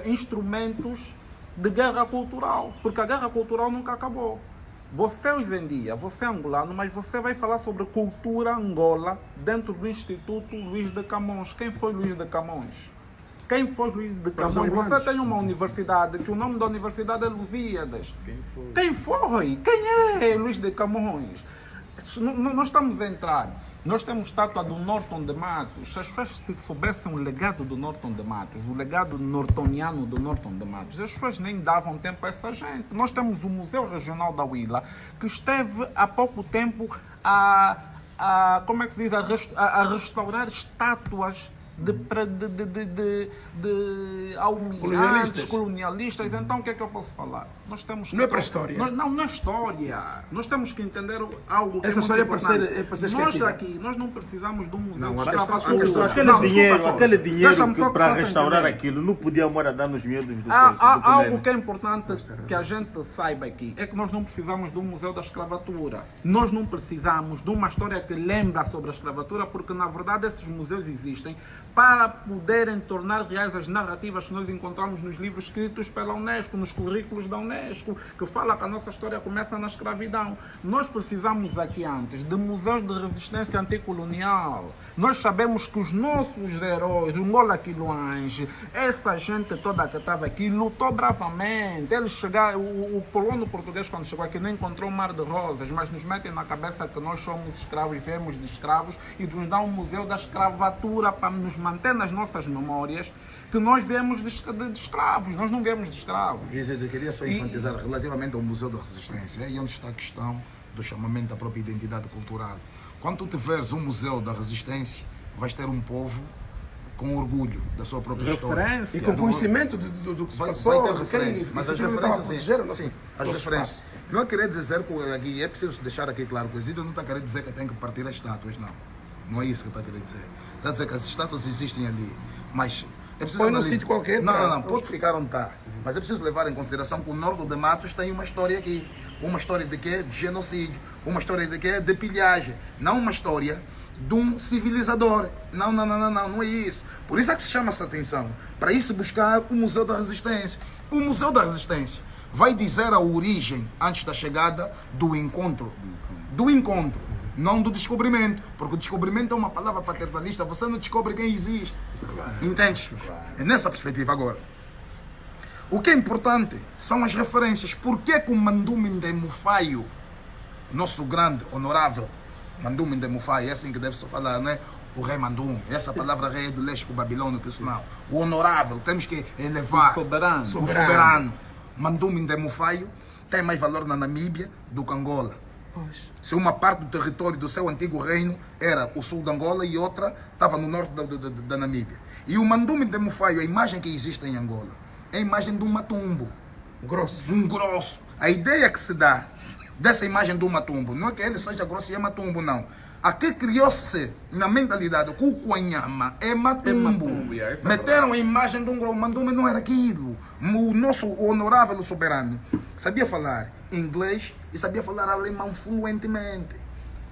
instrumentos de guerra cultural, porque a guerra cultural nunca acabou. Você hoje em dia, você é angolano, mas você vai falar sobre cultura Angola dentro do Instituto Luís de Camões. Quem foi Luís de Camões? Quem foi Luís de Camões? Você tem uma universidade, que o nome da universidade é Lusíadas. Quem foi? Quem é Luís de Camões? Nós estamos a entrar. Nós temos estátua do Norton de Matos. Se as pessoas soubessem o legado do Norton de Matos, o legado nortoniano do Norton de Matos, as pessoas nem davam tempo a essa gente. Nós temos o Museu Regional da Huila, que esteve há pouco tempo como é que se diz, a restaurar estátuas de almirantes, colonialistas. Então o que é que eu posso falar? Nós temos que... Não é para a história. Não é história. Nós temos que entender algo que essa história é para ser esquecida. Nós não precisamos de um museu. Aquele dinheiro para restaurar aquilo não podia morar dar nos medos do algo que é importante que a gente saiba aqui é que nós não precisamos de um museu da escravatura. Nós não precisamos de uma história que lembra sobre a escravatura, porque na verdade esses museus existem para poderem tornar reais as narrativas que nós encontramos nos livros escritos pela Unesco, nos currículos da Unesco, que fala que a nossa história começa na escravidão. Nós precisamos aqui antes de museus de resistência anticolonial. Nós sabemos que os nossos heróis, o Ngola Quiluange, essa gente toda que estava aqui, lutou bravamente. Eles chegaram, o colono português, quando chegou aqui, não encontrou um mar de rosas, mas nos metem na cabeça que nós somos escravos e viemos de escravos e nos dá um museu da escravatura para nos manter nas nossas memórias que nós viemos de escravos, nós não viemos de escravos. Eu queria só enfatizar relativamente ao Museu da Resistência, é aí onde está a questão do chamamento da própria identidade cultural. Quando tu tiveres um Museu da Resistência, vais ter um povo com orgulho da sua própria história. E com conhecimento do que se Vai passou, ter de referências, quem mas as efetivamente estava a referências, proteger o nosso- sim, as nosso referências. espaço. Não é querer dizer que aqui, é preciso deixar aqui claro que o Isidro não está querendo dizer que tem que partir as estátuas, não. Não é isso que está querendo dizer. Está a dizer que as estátuas existem ali, mas é preciso Põe num analisar. sítio qualquer, Não, para- não, pode ficar onde está. Mas é preciso levar em consideração que o Norte de Matos tem uma história aqui. Uma história de quê? De genocídio. Uma história de quê? De pilhagem. Não uma história de um civilizador. Não é isso. Por isso é que se chama essa atenção. Para isso buscar o Museu da Resistência. O Museu da Resistência vai dizer a origem, antes da chegada, do encontro. Do encontro, não do descobrimento. Porque o descobrimento é uma palavra paternalista. Você não descobre quem existe. Entende? É nessa perspectiva agora. O que é importante são as referências. Por que o Mandume Ndemufaio, nosso grande, honorável Mandume Ndemufaio, é assim que deve-se falar, né? O rei Mandume, essa palavra rei é do leste babilônico, que isso não. O honorável, temos que elevar. O soberano. O soberano. Mandume Ndemufaio tem mais valor na Namíbia do que Angola. Se uma parte do território do seu antigo reino era o sul de Angola e outra estava no norte da Namíbia. E o Mandume Ndemufaio, a imagem que existe em Angola, é a imagem de um matumbo. Grosso. Um grosso. A ideia que se dá dessa imagem do matumbo, não é que ele seja grosso e é matumbo, não. Aqui criou-se na mentalidade que o Kuanyama é matumbo. Meteram a imagem de um grosso. Mandume não era aquilo. O nosso honorável soberano sabia falar inglês e sabia falar alemão fluentemente.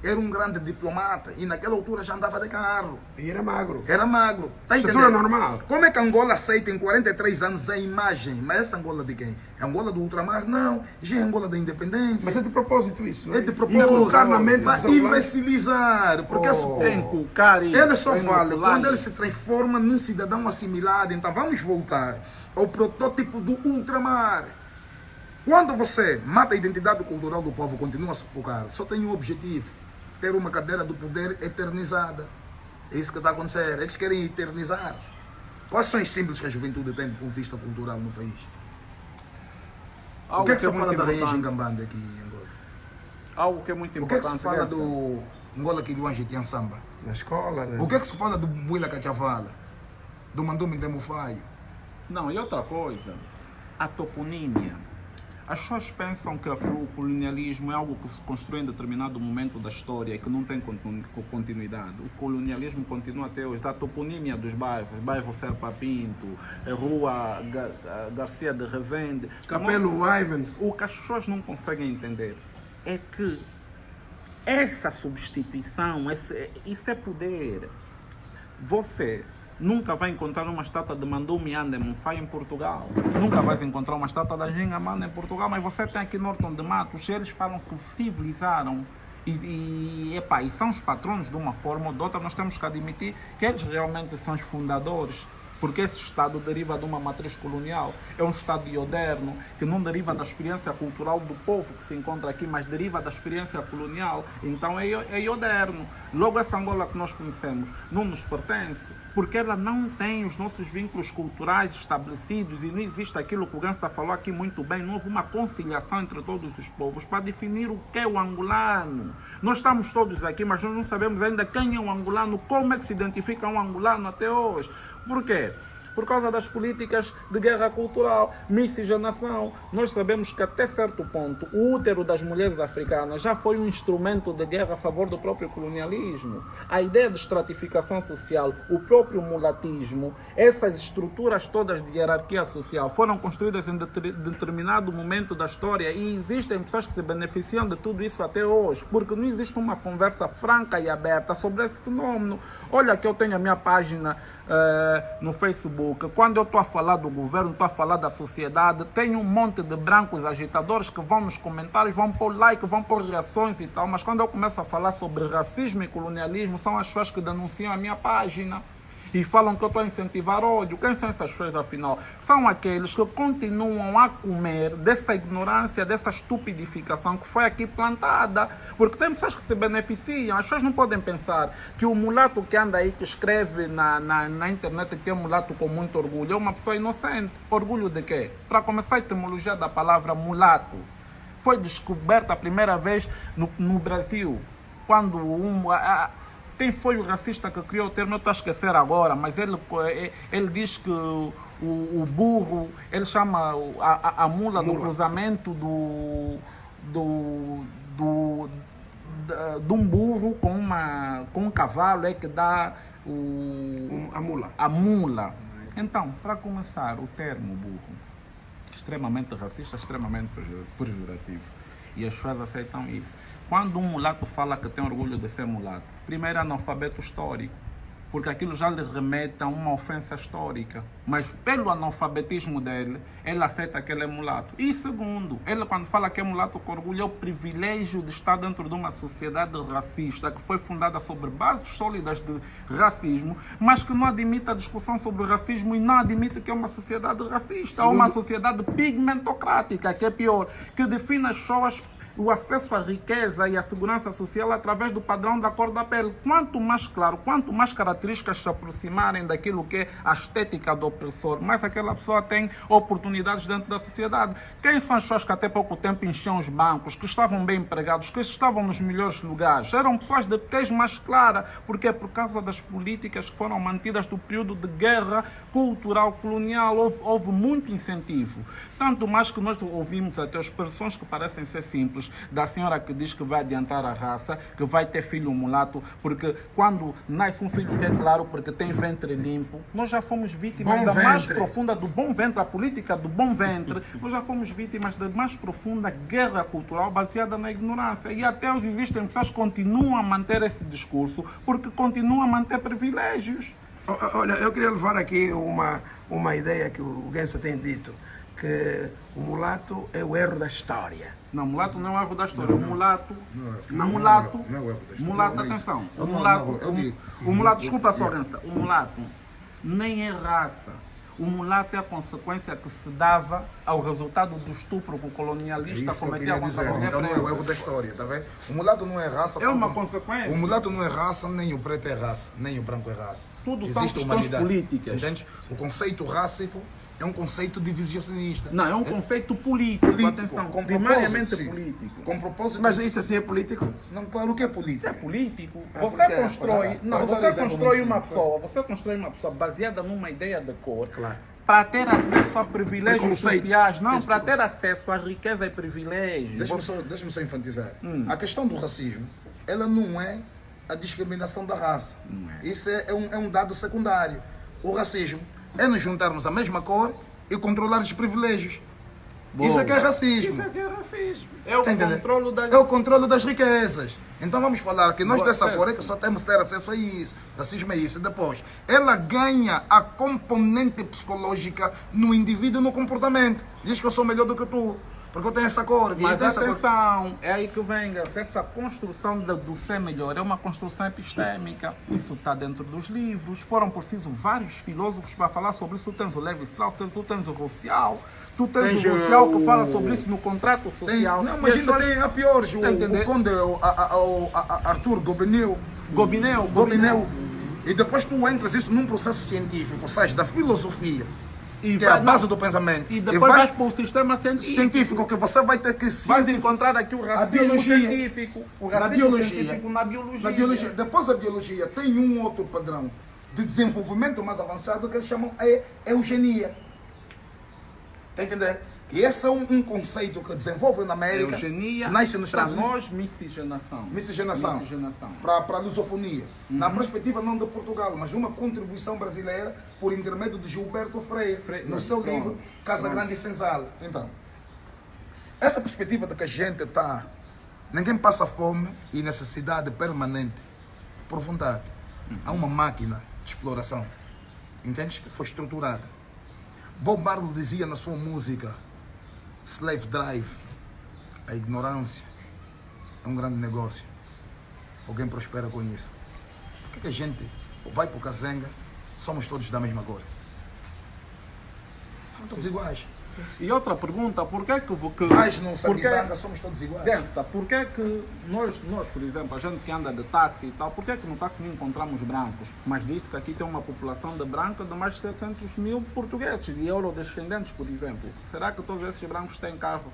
Era um grande diplomata e naquela altura já andava de carro. E era magro. Era magro. Tá Estatura entendendo? normal. Como é que Angola aceita em 43 anos a imagem? Mas essa Angola de quem? É Angola do ultramar? Não. Já é Angola da independência. Mas é de propósito isso, não é? É de propósito. Colocar na mente Para dos angolanos. imbecilizar. Porque esse povo, Inculcar isso. ele só fala inocular quando ele isso. se transforma num cidadão assimilado. Então vamos voltar ao protótipo do ultramar. Quando você mata a identidade cultural do povo, continua a sufocar, só tem um objetivo: ter uma cadeira do poder eternizada. É isso que está a acontecer. Eles querem eternizar-se. Quais são os símbolos que a juventude tem do ponto de vista cultural no país? O que é que se fala da Rainha Gingambanda aqui em Angola? Algo que é muito O que é que importante. se fala dessa. do Angola Quiluange Tian Samba? Na escola, né? O que é que se fala do Buila Cachavala? Do Mandume Ndemufaio? Não, e outra coisa, a toponímia. As pessoas pensam que o colonialismo é algo que se constrói em determinado momento da história e que não tem continuidade. O colonialismo continua até hoje. A toponímia dos bairros, bairro Serpa Pinto, Rua Garcia de Rezende. Capelo Ivans. O que as pessoas não conseguem entender é que essa substituição, isso é poder. Você nunca vai encontrar uma estátua de Mandume Ndemufaio em Portugal. Nunca vais encontrar uma estátua da Gingambanda em Portugal, mas você tem aqui Norton de Matos, eles falam que civilizaram e são os patronos de uma forma ou de outra. Nós temos que admitir que eles realmente são os fundadores, porque esse Estado deriva de uma matriz colonial. É um Estado ioderno, que não deriva da experiência cultural do povo que se encontra aqui, mas deriva da experiência colonial. Então é ioderno. Logo, essa Angola que nós conhecemos não nos pertence, porque ela não tem os nossos vínculos culturais estabelecidos e não existe aquilo que o Gansa falou aqui muito bem. Não houve uma conciliação entre todos os povos para definir o que é o angolano. Nós estamos todos aqui, mas nós não sabemos ainda quem é o angolano, como é que se identifica um angolano até hoje. Por quê? Por causa das políticas de guerra cultural, miscigenação. Nós sabemos que até certo ponto o útero das mulheres africanas já foi um instrumento de guerra a favor do próprio colonialismo. A ideia de estratificação social, o próprio mulatismo, essas estruturas todas de hierarquia social foram construídas em determinado momento da história e existem pessoas que se beneficiam de tudo isso até hoje, porque não existe uma conversa franca e aberta sobre esse fenômeno. Olha que eu tenho a minha página no Facebook, quando eu estou a falar do governo, estou a falar da sociedade, tem um monte de brancos agitadores que vão nos comentários, vão pôr like, vão pôr reações e tal, mas quando eu começo a falar sobre racismo e colonialismo, são as pessoas que denunciam a minha página e falam que eu estou a incentivar ódio. Quem são essas pessoas, afinal? São aqueles que continuam a comer dessa ignorância, dessa estupidificação que foi aqui plantada. Porque tem pessoas que se beneficiam. As pessoas não podem pensar que o mulato que anda aí, que escreve na internet que é mulato com muito orgulho, é uma pessoa inocente. Orgulho de quê? Para começar, a etimologia da palavra mulato foi descoberta a primeira vez no Brasil, quando quem foi o racista que criou o termo, eu estou a esquecer agora, mas ele diz que o burro, ele chama a mula do cruzamento de um burro com um cavalo, é que dá a mula. Então, para começar, o termo burro, extremamente racista, extremamente pejorativo. E as pessoas aceitam isso. Quando um mulato fala que tem orgulho de ser mulato, primeiro é analfabeto histórico, porque aquilo já lhe remete a uma ofensa histórica. Mas pelo analfabetismo dele, ele aceita que ele é mulato. E segundo, ele quando fala que é mulato com orgulho, é o privilégio de estar dentro de uma sociedade racista, que foi fundada sobre bases sólidas de racismo, mas que não admite a discussão sobre racismo e não admite que é uma sociedade racista, ou uma sociedade pigmentocrática, que é pior, que define as pessoas, o acesso à riqueza e à segurança social através do padrão da cor da pele. Quanto mais claro, quanto mais características se aproximarem daquilo que é a estética do opressor, mais aquela pessoa tem oportunidades dentro da sociedade. Quem são as pessoas que até pouco tempo enchiam os bancos, que estavam bem empregados, que estavam nos melhores lugares? Eram pessoas de tez mais clara, porque é por causa das políticas que foram mantidas do período de guerra cultural colonial. Houve muito incentivo. Tanto mais que nós ouvimos até expressões que parecem ser simples, da senhora que diz que vai adiantar a raça, que vai ter filho mulato, porque quando nasce um filho que é claro, porque tem ventre limpo, nós já fomos vítimas da mais profunda, do bom ventre, a política do bom ventre, nós já fomos vítimas da mais profunda guerra cultural baseada na ignorância. E até hoje existem pessoas que continuam a manter esse discurso, porque continuam a manter privilégios. Olha, eu queria levar aqui uma ideia que o Gensa tem dito, que o mulato é o erro da história. Não, mulato não é o erro da história. O mulato, não é o erro da história. mulato, Não é isso. atenção. Eu O não- mulato, eu digo- o mulato, desculpa só, Renata, o mulato nem é raça. O mulato é a consequência que se dava ao resultado do estupro que o É colonialista isso que eu cometia queria contra a dizer. mulher Então não é o preta. erro da história, tá vendo? O mulato não é raça. É uma como- consequência. O mulato não é raça, nem o preto é raça, nem o branco é raça. Tudo são Existe questões humanidade. políticas. Entende? O conceito rássico é um conceito divisionista. Não, é um conceito político, atenção, com primariamente propósito, sim. político. Com propósito. Mas isso assim é político? Não, claro que é político. É político. porque Você constrói, Vou dar você exemplo constrói muito uma simples. pessoa, você constrói uma pessoa baseada numa ideia de cor. Claro. Para ter acesso a privilégios Preconceito. sociais, não, para ter acesso à riqueza e privilégios. Deixa-me só enfatizar. A questão do racismo, ela não é a discriminação da raça. Isso é um dado secundário. O racismo é nos juntarmos a mesma cor e controlar os privilégios. Isso é que é racismo. Isso é que é racismo. É o Tá entendendo? controle da... É o controle das riquezas. Então vamos falar que nós Do dessa acesso. cor é que só temos que ter acesso a isso. Racismo é isso. Depois, ela ganha a componente psicológica no indivíduo, no comportamento. Diz que eu sou melhor do que tu, porque eu tenho essa cor. Mas essa cor. atenção, é aí que vem essa construção do ser melhor, é uma construção epistêmica. Isso está dentro dos livros. Foram precisos vários filósofos para falar sobre isso. Tu tens o Levi-Strauss, tu tens o Rousseau, tu tens o Rousseau que fala sobre isso no contrato social. Não, mas E as ainda pessoas- tem a piores. Tá entendendo? O conde, Arthur Gobineau. Gobineau. E depois tu entras isso num processo científico, sais da filosofia, E que é a vai- base do pensamento. E depois vais vais para o sistema científico. que você vai ter que Vais encontrar aqui o racismo biologia. científico. O na racismo biologia, científico na biologia. na biologia. Depois a biologia tem um outro padrão de desenvolvimento mais avançado que eles chamam de eugenia. Está entendendo? E esse é um conceito que desenvolve na América. Eugenia, nasce nos para Estados Unidos. nós, miscigenação. Miscigenação. Miscigenação. Para a lusofonia. Na perspectiva não de Portugal, mas uma contribuição brasileira por intermédio de Gilberto Freire, no seu Pronto. livro Casa Grande e Senzala. Então, essa perspectiva de que a gente está... Ninguém passa fome e necessidade permanente por vontade. Há uma máquina de exploração. Entendes? Que foi estruturada. Bob Marley dizia na sua música Slave Drive, a ignorância é um grande negócio. Alguém prospera com isso. Por que a gente vai para o Kazenga, somos todos da mesma cor? Somos todos iguais. E outra pergunta, por que que... Faz no porque- Sabizanga, somos todos iguais. Gangsta, por que que nós, por exemplo, a gente que anda de táxi e tal, por que que no táxi não encontramos brancos? Mas diz que aqui tem uma população de branca de mais de 700 mil portugueses, de eurodescendentes, por exemplo. Será que todos esses brancos têm carro?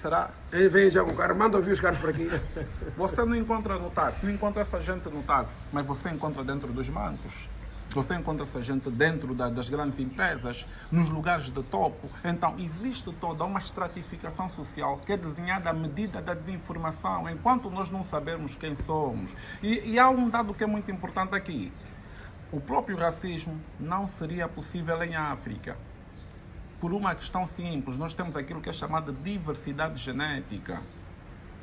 Será? Aí vem já com o carro, manda ouvir os carros por aqui. Você não encontra no táxi, não encontra essa gente no táxi, mas você encontra dentro dos bancos. Você encontra essa gente dentro das grandes empresas, nos lugares de topo. Então, existe toda uma estratificação social que é desenhada à medida da desinformação, enquanto nós não sabemos quem somos. E há um dado que é muito importante aqui. O próprio racismo não seria possível em África. Por uma questão simples, nós temos aquilo que é chamado de diversidade genética.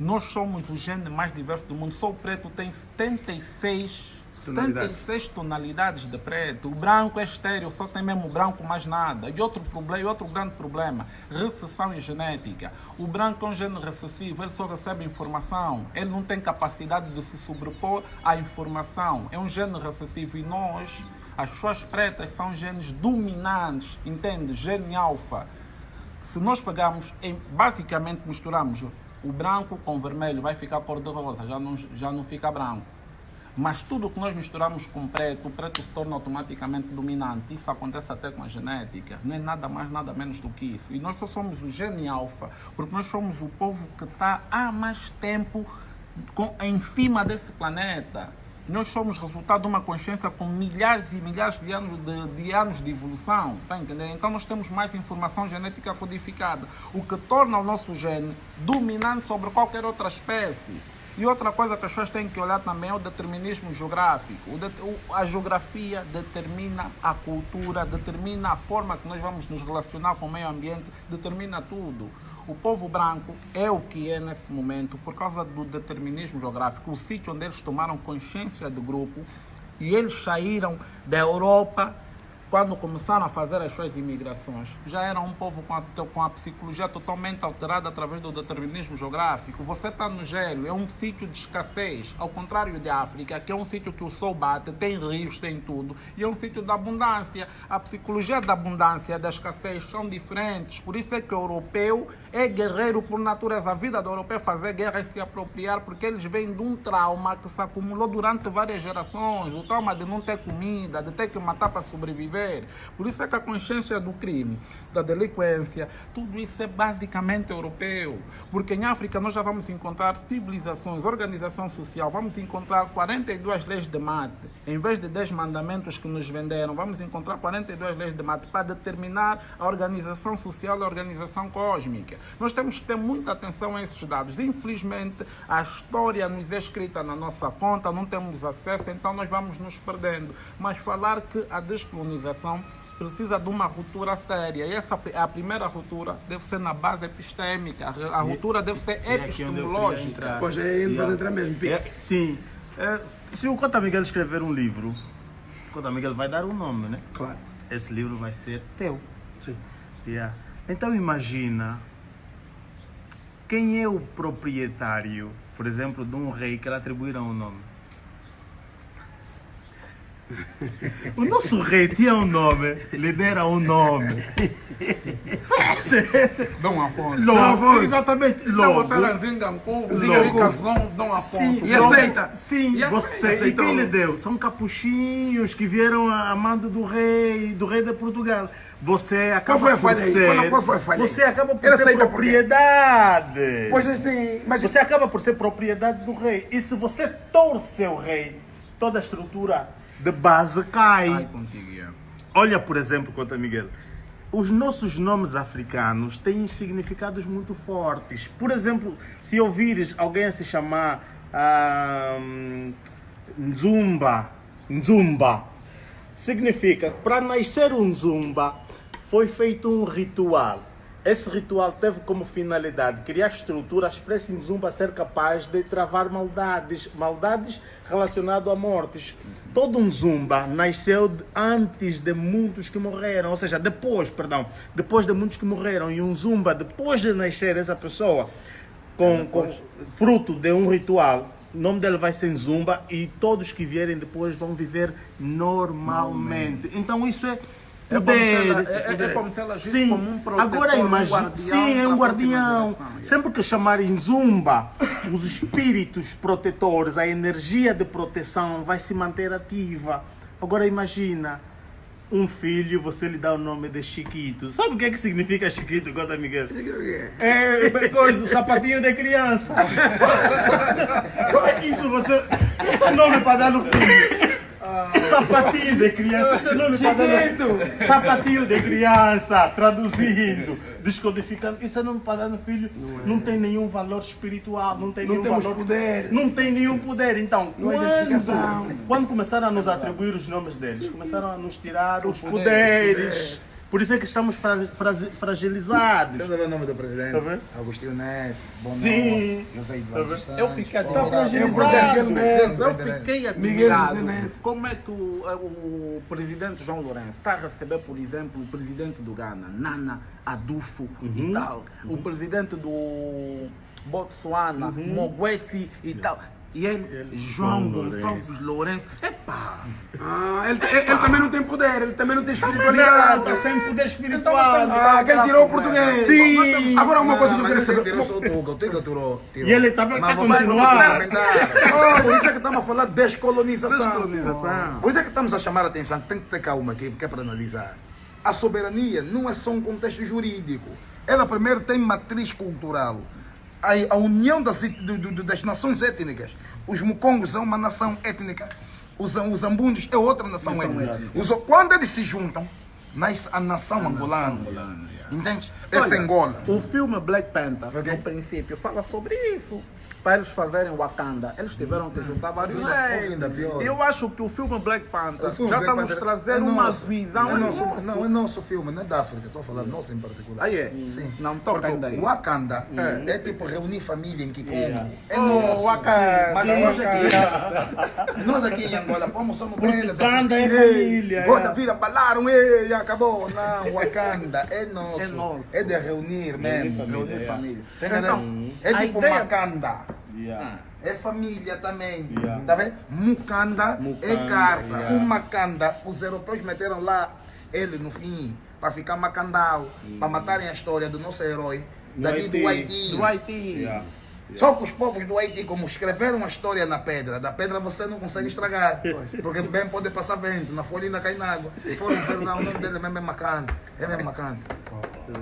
Nós somos o gene mais diverso do mundo. Só o preto tem 76 tonalidades de preto. O branco é estéreo, só tem mesmo branco, mais nada. E outro grande problema, recessão genética. O branco é um gene recessivo, ele só recebe informação. Ele não tem capacidade de se sobrepor à informação. É um gene recessivo e nós, as pessoas pretas, são genes dominantes, entende? Gene alfa. Se nós pegarmos, basicamente misturamos o branco com o vermelho, vai ficar cor-de-rosa, já não fica branco. Mas tudo que nós misturamos com o preto se torna automaticamente dominante. Isso acontece até com a genética. Não é nada mais, nada menos do que isso. E nós só somos o gene alfa, porque nós somos o povo que está há mais tempo em cima desse planeta. Nós somos resultado de uma consciência com milhares e milhares de anos de evolução. Está a entender? Então nós temos mais informação genética codificada, o que torna o nosso gene dominante sobre qualquer outra espécie. E outra coisa que as pessoas têm que olhar também é o determinismo geográfico. A geografia determina a cultura, determina a forma que nós vamos nos relacionar com o meio ambiente, determina tudo. O povo branco é o que é nesse momento por causa do determinismo geográfico, o sítio onde eles tomaram consciência de grupo e eles saíram da Europa. Quando começaram a fazer as suas imigrações, já era um povo com a psicologia totalmente alterada através do determinismo geográfico. Você está no gelo, é um sítio de escassez, ao contrário de África, que é um sítio que o sol bate, tem rios, tem tudo, e é um sítio da abundância. A psicologia da abundância e da escassez são diferentes, por isso é que o europeu é guerreiro por natureza. A vida do europeu é fazer guerra e se apropriar, porque eles vêm de um trauma que se acumulou durante várias gerações, o trauma de não ter comida, de ter que matar para sobreviver. Por isso é que a consciência do crime, da delinquência, tudo isso é basicamente europeu. Porque em África nós já vamos encontrar civilizações, organização social, vamos encontrar 42 leis de mate. Em vez de 10 mandamentos que nos venderam, vamos encontrar 42 leis de mate para determinar a organização social e a organização cósmica. Nós temos que ter muita atenção a esses dados. Infelizmente, a história nos é escrita na nossa conta, não temos acesso, então nós vamos nos perdendo. Mas falar que a descolonização precisa de uma ruptura séria. E a primeira ruptura deve ser na base epistêmica. A ruptura deve ser epistemológica. Pois é, ele pode entrar mesmo. Sim. Se o Cota Miguel escrever um livro, o Cota Miguel vai dar um nome, né? Claro. Esse livro vai ser teu. Sim. Yeah. Então imagina quem é o proprietário, por exemplo, de um rei que lhe atribuíram um nome. O nosso rei tinha um nome, lhe deram um nome. Dom Afonso. Logo, exatamente. Logo. Você era Zingancovo, Dom Afonso. Sim, E aceita? Sim, E você. aceita. E quem lhe deu? São capuchinhos que vieram a mando do rei de Portugal. Você acaba Qual foi a por falha aí? ser. Qual foi a falha aí? Você acaba por Ele ser aceita por quê? propriedade. Pois assim, mas Você acaba por ser propriedade do rei. E se você torce o rei, toda a estrutura de base cai. Ai, contigo, yeah. Olha, por exemplo, Cota Miguel, os nossos nomes africanos têm significados muito fortes. Por exemplo, se ouvires alguém se chamar Nzumba, significa, para nascer um Nzumba, foi feito um ritual. esse ritual teve como finalidade criar estruturas para esse Nzumba ser capaz de travar maldades relacionadas a mortes. Todo um Nzumba nasceu antes de muitos que morreram, ou seja, depois de muitos que morreram. E um Nzumba, depois de nascer essa pessoa, com fruto de um ritual, o nome dele vai ser Nzumba e todos que vierem depois vão viver normalmente. Então isso é poder. É como se ela agisse Sim, como um protetor, agora imagina, sim, é um para a guardião. próxima geração. Sempre que chamarem Zumba, os espíritos protetores, a energia de proteção vai se manter ativa. Agora imagina, um filho, você lhe dá o nome de Chiquito. Sabe o que significa Chiquito, Cota Miguel? É coisa, o sapatinho de criança. Como é que isso você... Esse é nome para dar no filho. Sapatinho de criança, esse é nome para dar no... Sapatinho de criança, traduzindo, descodificando. Isso é nome para dar no filho. Não tem nenhum valor espiritual, não tem nenhum temos valor... poder. Não tem nenhum poder. Então, Não há identificação. quando começaram a nos atribuir os nomes deles, começaram a nos tirar os poderes. Por isso é que estamos fragilizados. Você sabe o nome do presidente? Tá vendo? Agostinho Neto, Bono, Sim. José Eduardo Tá dos vendo? Santos. Eu fiquei Ora, fragilizado. Eu fiquei Miguel admirado. José Neto. Como é que o presidente João Lourenço está a receber, por exemplo, o presidente do Ghana, Nana Adufo e tal, o presidente do Botsuana, Mogwetsi e tal. E ele, João Gonçalves Lourenço, epá! Ele também não tem poder, ele também não tem Não, espiritualidade. está sem poder espiritual. Quem tirou o português? Sim. Agora uma coisa que eu mas quero esse saber. tirou só o Tuga, tirou. E ele também Mas está você não continuar. comentar. Por isso é que estamos a falar de descolonização. Por isso é que estamos a chamar a atenção, tem que ter calma aqui, porque é para analisar. A soberania não é só um contexto jurídico. Ela primeiro tem matriz cultural. A união das nações étnicas. Os Mukongos são uma nação étnica. Os Ambundos é outra nação étnica. Quando eles se juntam, nasce a nação angolana. Entende? Essa é Angola. O filme Black Panther, no princípio, fala sobre isso. Para eles fazerem Wakanda, eles tiveram que juntar vários reis. ainda pior. E eu acho que o filme Black Panther O filme já Black está nos Panther trazendo é uma nosso. visão. Não, é nosso filme, não é da África. Estou a falar nosso em particular. Aí é? Sim. Não toca Porque ainda aí. o Wakanda é tipo reunir família em Kikongo. É Oh, nosso. Wakanda. Mas nós aqui em Angola fomos só no Belas. Wakanda é família, Bota, vira, balaram, e acabou. Não, Wakanda é nosso. É nosso. É de reunir mesmo. Reunir família. Tá entendendo? Então, É a tipo ideia- Makanda. Yeah. É família também. Yeah. Tá vendo? Mukanda é carta. yeah. O Makanda, os europeus meteram lá ele no fim, para ficar macandal, para matarem a história do nosso herói, dali do Haiti. Do Haiti. Yeah. Só que os povos do Haiti, como escreveram a história na pedra, da pedra você não consegue estragar. Porque bem pode passar vento, na folha ainda cai na água. E foram ver, não, o nome dele mesmo é Makanda. É mesmo Makanda.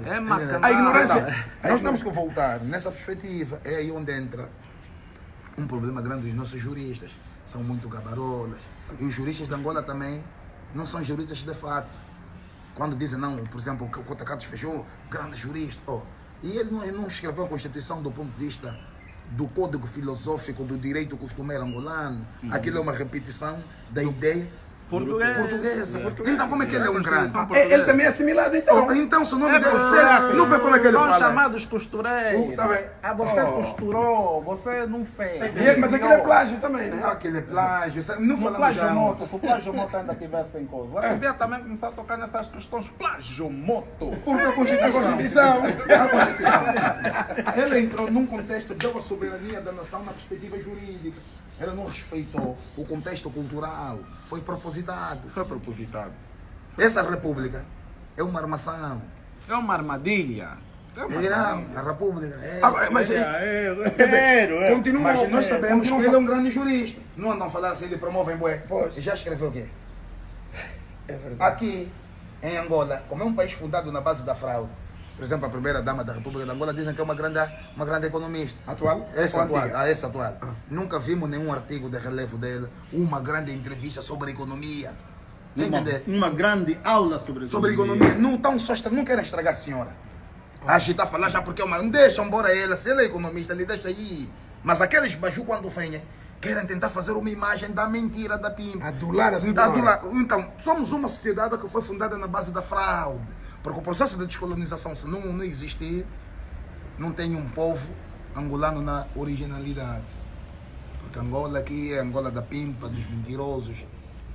É Makanda. A ignorância. Então, nós temos que voltar nessa perspectiva. É aí onde entra um problema grande dos nossos juristas. São muito gabarolas. E os juristas de Angola também não são juristas de fato. Quando dizem, não, por exemplo, o Cota Carlos fechou, grande jurista. Oh, e ele não escreveu a Constituição do ponto de vista do código filosófico do direito costumeiro angolano. Aquilo é uma repetição da ideia portuguesa. Então como é que ele é um grande? Ele também é assimilado, então. Então, se o nome É dele você, não foi como é que ele são fala. chamados costureiros. Tá bem. Ah, você costurou, você não fez. Mas aquilo é plágio também, Não, né? aquele é plágio. Não No falamos plágio já. moto, se o plágio moto ainda tivesse em coisa, eu devia também começar a tocar nessas questões plágio moto. Porque a Constituição. Ela entrou num contexto de uma soberania da nação na perspectiva jurídica. Ela não respeitou o contexto cultural. Foi propositado. Foi propositado. Essa república é uma armação. É uma armadilha. É uma armadilha. A república. Agora, mas continua. Mas nós sabemos que ele é um grande jurista. Não andam a falar assim, ele promovem bué. E já escreveu o quê? É verdade. Aqui, em Angola, como é um país fundado na base da fraude, por exemplo, a primeira dama da República de Angola dizem que é uma grande economista. Atual? Essa Ou atual. antiga? Essa atual. Nunca vimos nenhum artigo de relevo dela, uma grande entrevista sobre economia. Tá entender? Uma grande aula sobre Economia. Não estão só não querem estragar a senhora. Agitar falar já porque é uma. Não deixam embora ela, se ela é economista, lhe deixa aí. Mas aqueles baju quando vêm, querem tentar fazer uma imagem da mentira, da pimpa. Adular a senhora. Então, somos uma sociedade que foi fundada na base da fraude. Porque o processo de descolonização, se não existir, não tem um povo angolano na originalidade. Porque Angola aqui é Angola da pimpa, dos mentirosos.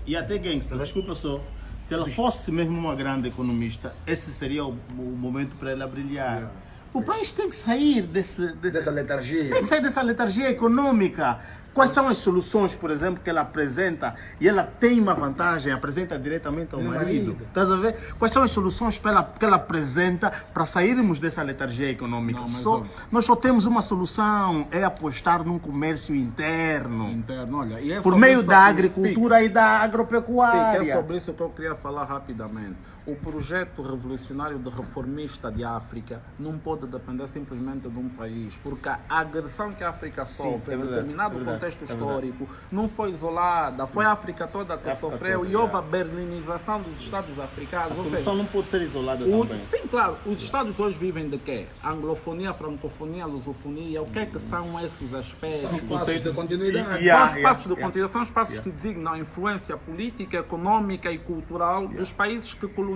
E até gangster, desculpa só. Se ela fosse mesmo uma grande economista, esse seria o momento para ela brilhar. O país tem que sair Dessa letargia. Tem que sair dessa letargia econômica. Quais são as soluções, por exemplo, que ela apresenta e ela tem uma vantagem, apresenta diretamente ao marido? Estás a ver? Quais são as soluções que ela apresenta para sairmos dessa letargia econômica? Nós só temos uma solução, é apostar num comércio interno. Olha, e é Por sobre meio isso da que- agricultura e da É agropecuária. sobre isso que eu queria falar rapidamente. O projeto revolucionário de reformista de África não pode depender simplesmente de um país, porque a agressão que a África sofre em determinado contexto histórico não foi isolada, foi a África toda que sofreu toda, e houve a berlinização dos Estados africanos. A Ou seja, solução não pode ser isolada o- também. sim, claro, os Estados hoje vivem de quê? Anglofonia, francofonia, lusofonia, o que é que são esses aspectos? São passos de continuidade. São os espaços de continuidade, são espaços que designam a influência política, econômica e cultural dos países que colonizaram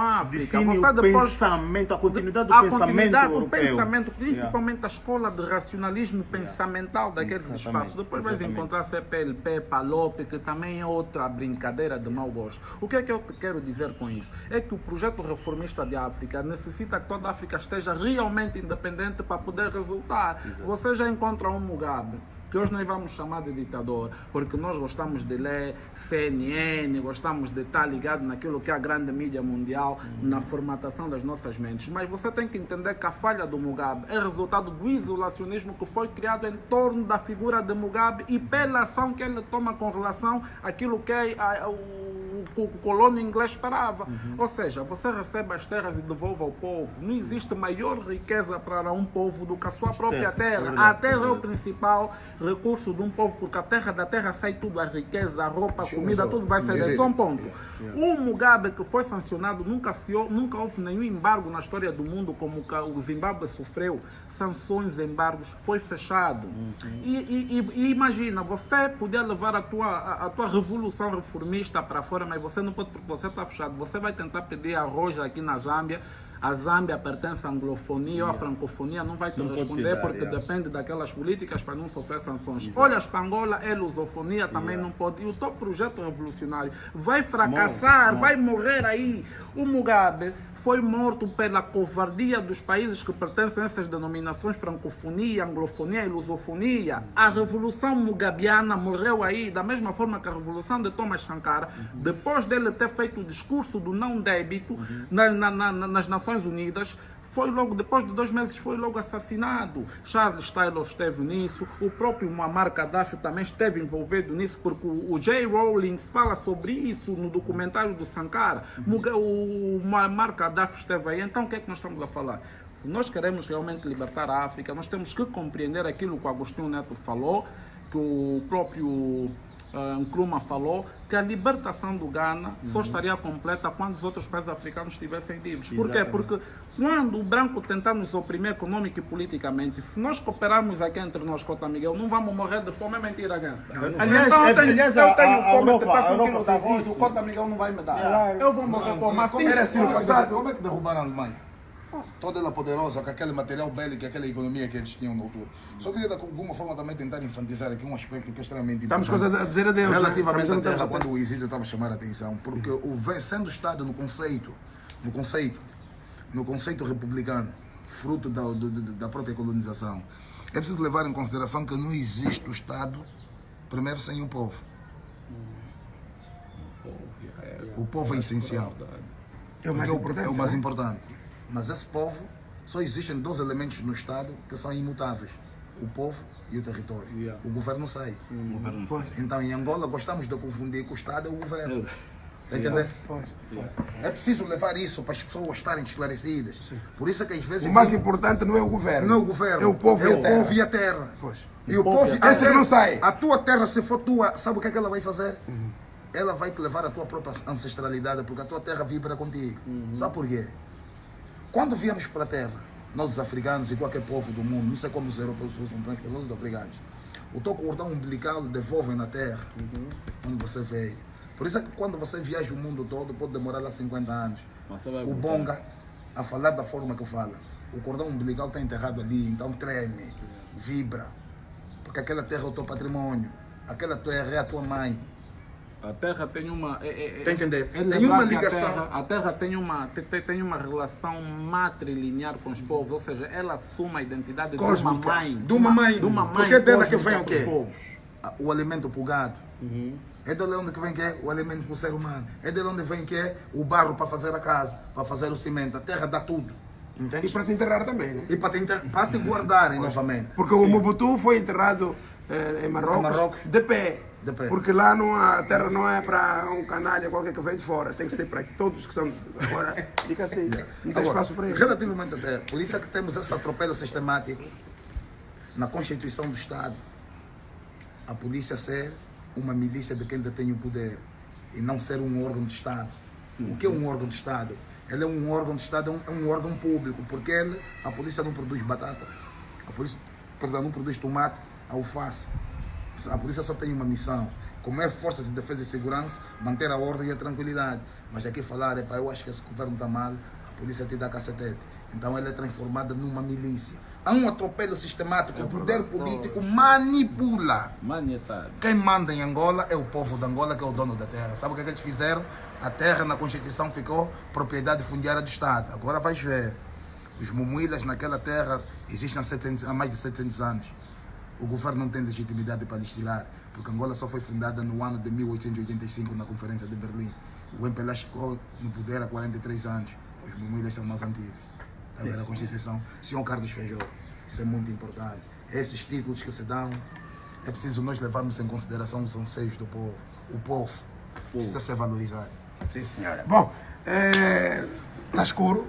a África. Define Você o depois- pensamento, a continuidade do a pensamento continuidade do europeu. pensamento, principalmente a escola de racionalismo pensamental daqueles Exatamente, espaços. Depois vais exatamente. encontrar CPLP, PALOP, que também é outra brincadeira de mau gosto. O que é que eu quero dizer com isso? É que o projeto reformista de África necessita que toda a África esteja realmente independente para poder resultar. Você já encontra um Mugabe, que hoje nós vamos chamar de ditador, porque nós gostamos de ler CNN, gostamos de estar ligado naquilo que é a grande mídia mundial, na formatação das nossas mentes. Mas você tem que entender que a falha do Mugabe é resultado do isolacionismo que foi criado em torno da figura de Mugabe e pela ação que ele toma com relação àquilo que é o colono inglês esperava. Ou seja, você recebe as terras e devolve ao povo. Não existe maior riqueza para um povo do que a sua própria terra. A terra é o principal recurso de um povo, porque da terra sai tudo, a riqueza, a roupa, a comida, tudo vai sair daí. Só um ponto. O Mugabe que foi sancionado, nunca houve nenhum embargo na história do mundo como o Zimbábue sofreu. Sanções, embargos, foi fechado. E imagina, você poder levar a tua revolução reformista para fora, mas você não pode porque você está fechado. Você vai tentar pedir arroz aqui na Zâmbia. A Zâmbia pertence à anglofonia ou à francofonia, não vai te responder porque depende daquelas políticas para não sofrer sanções. Olhas para Angola, é lusofonia, também não pode. E o teu projeto revolucionário vai fracassar, vai morrer aí. O Mugabe foi morto pela covardia dos países que pertencem a essas denominações francofonia, anglofonia e lusofonia. A revolução mugabiana morreu aí, da mesma forma que a revolução de Thomas Sankara, depois dele ter feito o discurso do não débito nas Nações Unidas, foi logo, depois de 2 meses, foi logo assassinado. Charles Taylor esteve nisso, o próprio Muammar Gaddafi também esteve envolvido nisso, porque o J. Rawlings fala sobre isso no documentário do Sankara. O Muammar Gaddafi esteve aí. Então o que é que nós estamos a falar? Se nós queremos realmente libertar a África, nós temos que compreender aquilo que o Agostinho Neto falou, que o próprio Nkrumah falou, que a libertação do Ghana só estaria completa quando os outros países africanos estivessem livres. Por quê? Porque quando o branco tentar nos oprimir econômica e politicamente, se nós cooperarmos aqui entre nós, Cota Miguel, não vamos morrer de fome, é mentira, gangsta. Aliás, Então, eu tenho a fome, Europa- te peço a um Europa quilo de faz arroz, isso. o Cota Miguel não vai me dar. Eu vou morrer com uma Como era assim no no passado? Como é que derrubaram a Alemanha? Toda ela poderosa, com aquele material bélico e aquela economia que eles tinham na altura. Só queria, de alguma forma, também tentar enfatizar aqui um aspecto que é extremamente Estamos importante. coisas a dizer adeus. Relativamente né? à Estamos terra, a quando o Isídio estava a chamar a atenção, porque sendo o Estado no conceito republicano, fruto da própria colonização, é preciso levar em consideração que não existe o Estado, primeiro, sem o povo. O povo é essencial. É o mais importante. É o mais importante. Mas esse povo, só existem 2 elementos no Estado que são imutáveis: o povo e o território. O governo sai. Então, em Angola, gostamos de confundir que o Estado é o governo. Está a entender? É preciso levar isso para as pessoas estarem esclarecidas. Por isso é que às vezes... O mais importante não é o governo. não é o governo, É o povo e a terra. e a terra. Pois. E o povo e a Esse que terra. não sai. A tua terra, se for tua, sabe o que é que ela vai fazer? Ela vai te levar à tua própria ancestralidade, porque a tua terra vibra contigo. Sabe por quê? Quando viemos para a terra, nós os africanos e qualquer povo do mundo, não sei como os europeus usam, mas nós os africanos, o teu cordão umbilical devolvem na terra, onde você veio. Por isso é que quando você viaja o mundo todo, pode demorar lá 50 anos. Você vai O voltar. Bonga, a falar da forma que fala, o cordão umbilical está enterrado ali, então treme, vibra. Porque aquela terra é o teu patrimônio, aquela terra é a tua mãe. A terra tem uma. Tá entendendo? é Tem uma lembrar que ligação. A terra tem uma relação matrilinear com os povos, ou seja, ela assume a identidade Cósmica. de uma mãe. De uma mãe. De uma mãe. Porque é dela que cósmica vem o para os quê? povos. O alimento para o gado. É de onde que vem que é o alimento para o ser humano. É de onde vem que é o barro para fazer a casa, para fazer o cimento. A terra dá tudo. Entende? E para te enterrar também, né? E para te guardarem novamente. Porque o Mobutu foi enterrado em Marrocos, Em Marrocos. de pé. De pé. Porque lá a terra não é para um canalha qualquer que vem de fora, tem que ser para todos que são. Agora, fica assim, não tem espaço para ele. Relativamente à terra, por isso é que temos esse atropelo sistemático na Constituição do Estado. A polícia ser uma milícia de quem detém o poder e não ser um órgão de Estado. O que é um órgão de Estado? Ele é um órgão de Estado, é um órgão público, porque a polícia não produz batata, a polícia, perdão, não produz tomate, alface. A polícia só tem uma missão, como é força de defesa e segurança, manter a ordem e a tranquilidade. Mas aqui falar, eu acho que esse governo está mal, a polícia te dá cacetete. Então ela é transformada numa milícia. Há um atropelo sistemático, o poder político manipula. Manietado. Quem manda em Angola é o povo de Angola, que é o dono da terra. Sabe o que é que eles fizeram? A terra na Constituição ficou propriedade fundiária do Estado. Agora vais ver, os mumuilas naquela terra existem há mais de 700 anos. O governo não tem legitimidade para lhes tirar, porque Angola só foi fundada no ano de 1885, na Conferência de Berlim. O MPLA chegou no poder há 43 anos. Os mumuilas são mais antigos. Está a ver a Constituição? Senhor Carlos Feijó, isso é muito importante. Esses títulos que se dão, é preciso nós levarmos em consideração os anseios do povo. O povo precisa ser valorizado. Sim, senhora. Bom, está escuro.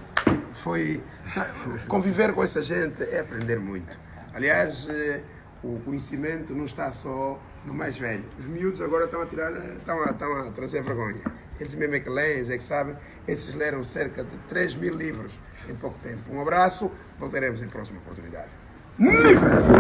Conviver com essa gente é aprender muito. Aliás, o conhecimento não está só no mais velho. Os miúdos agora estão a trazer vergonha. Eles mesmo é que leem, é que sabem. Esses leram cerca de 3.000 livros em pouco tempo. Um abraço, voltaremos em próxima oportunidade. Nível!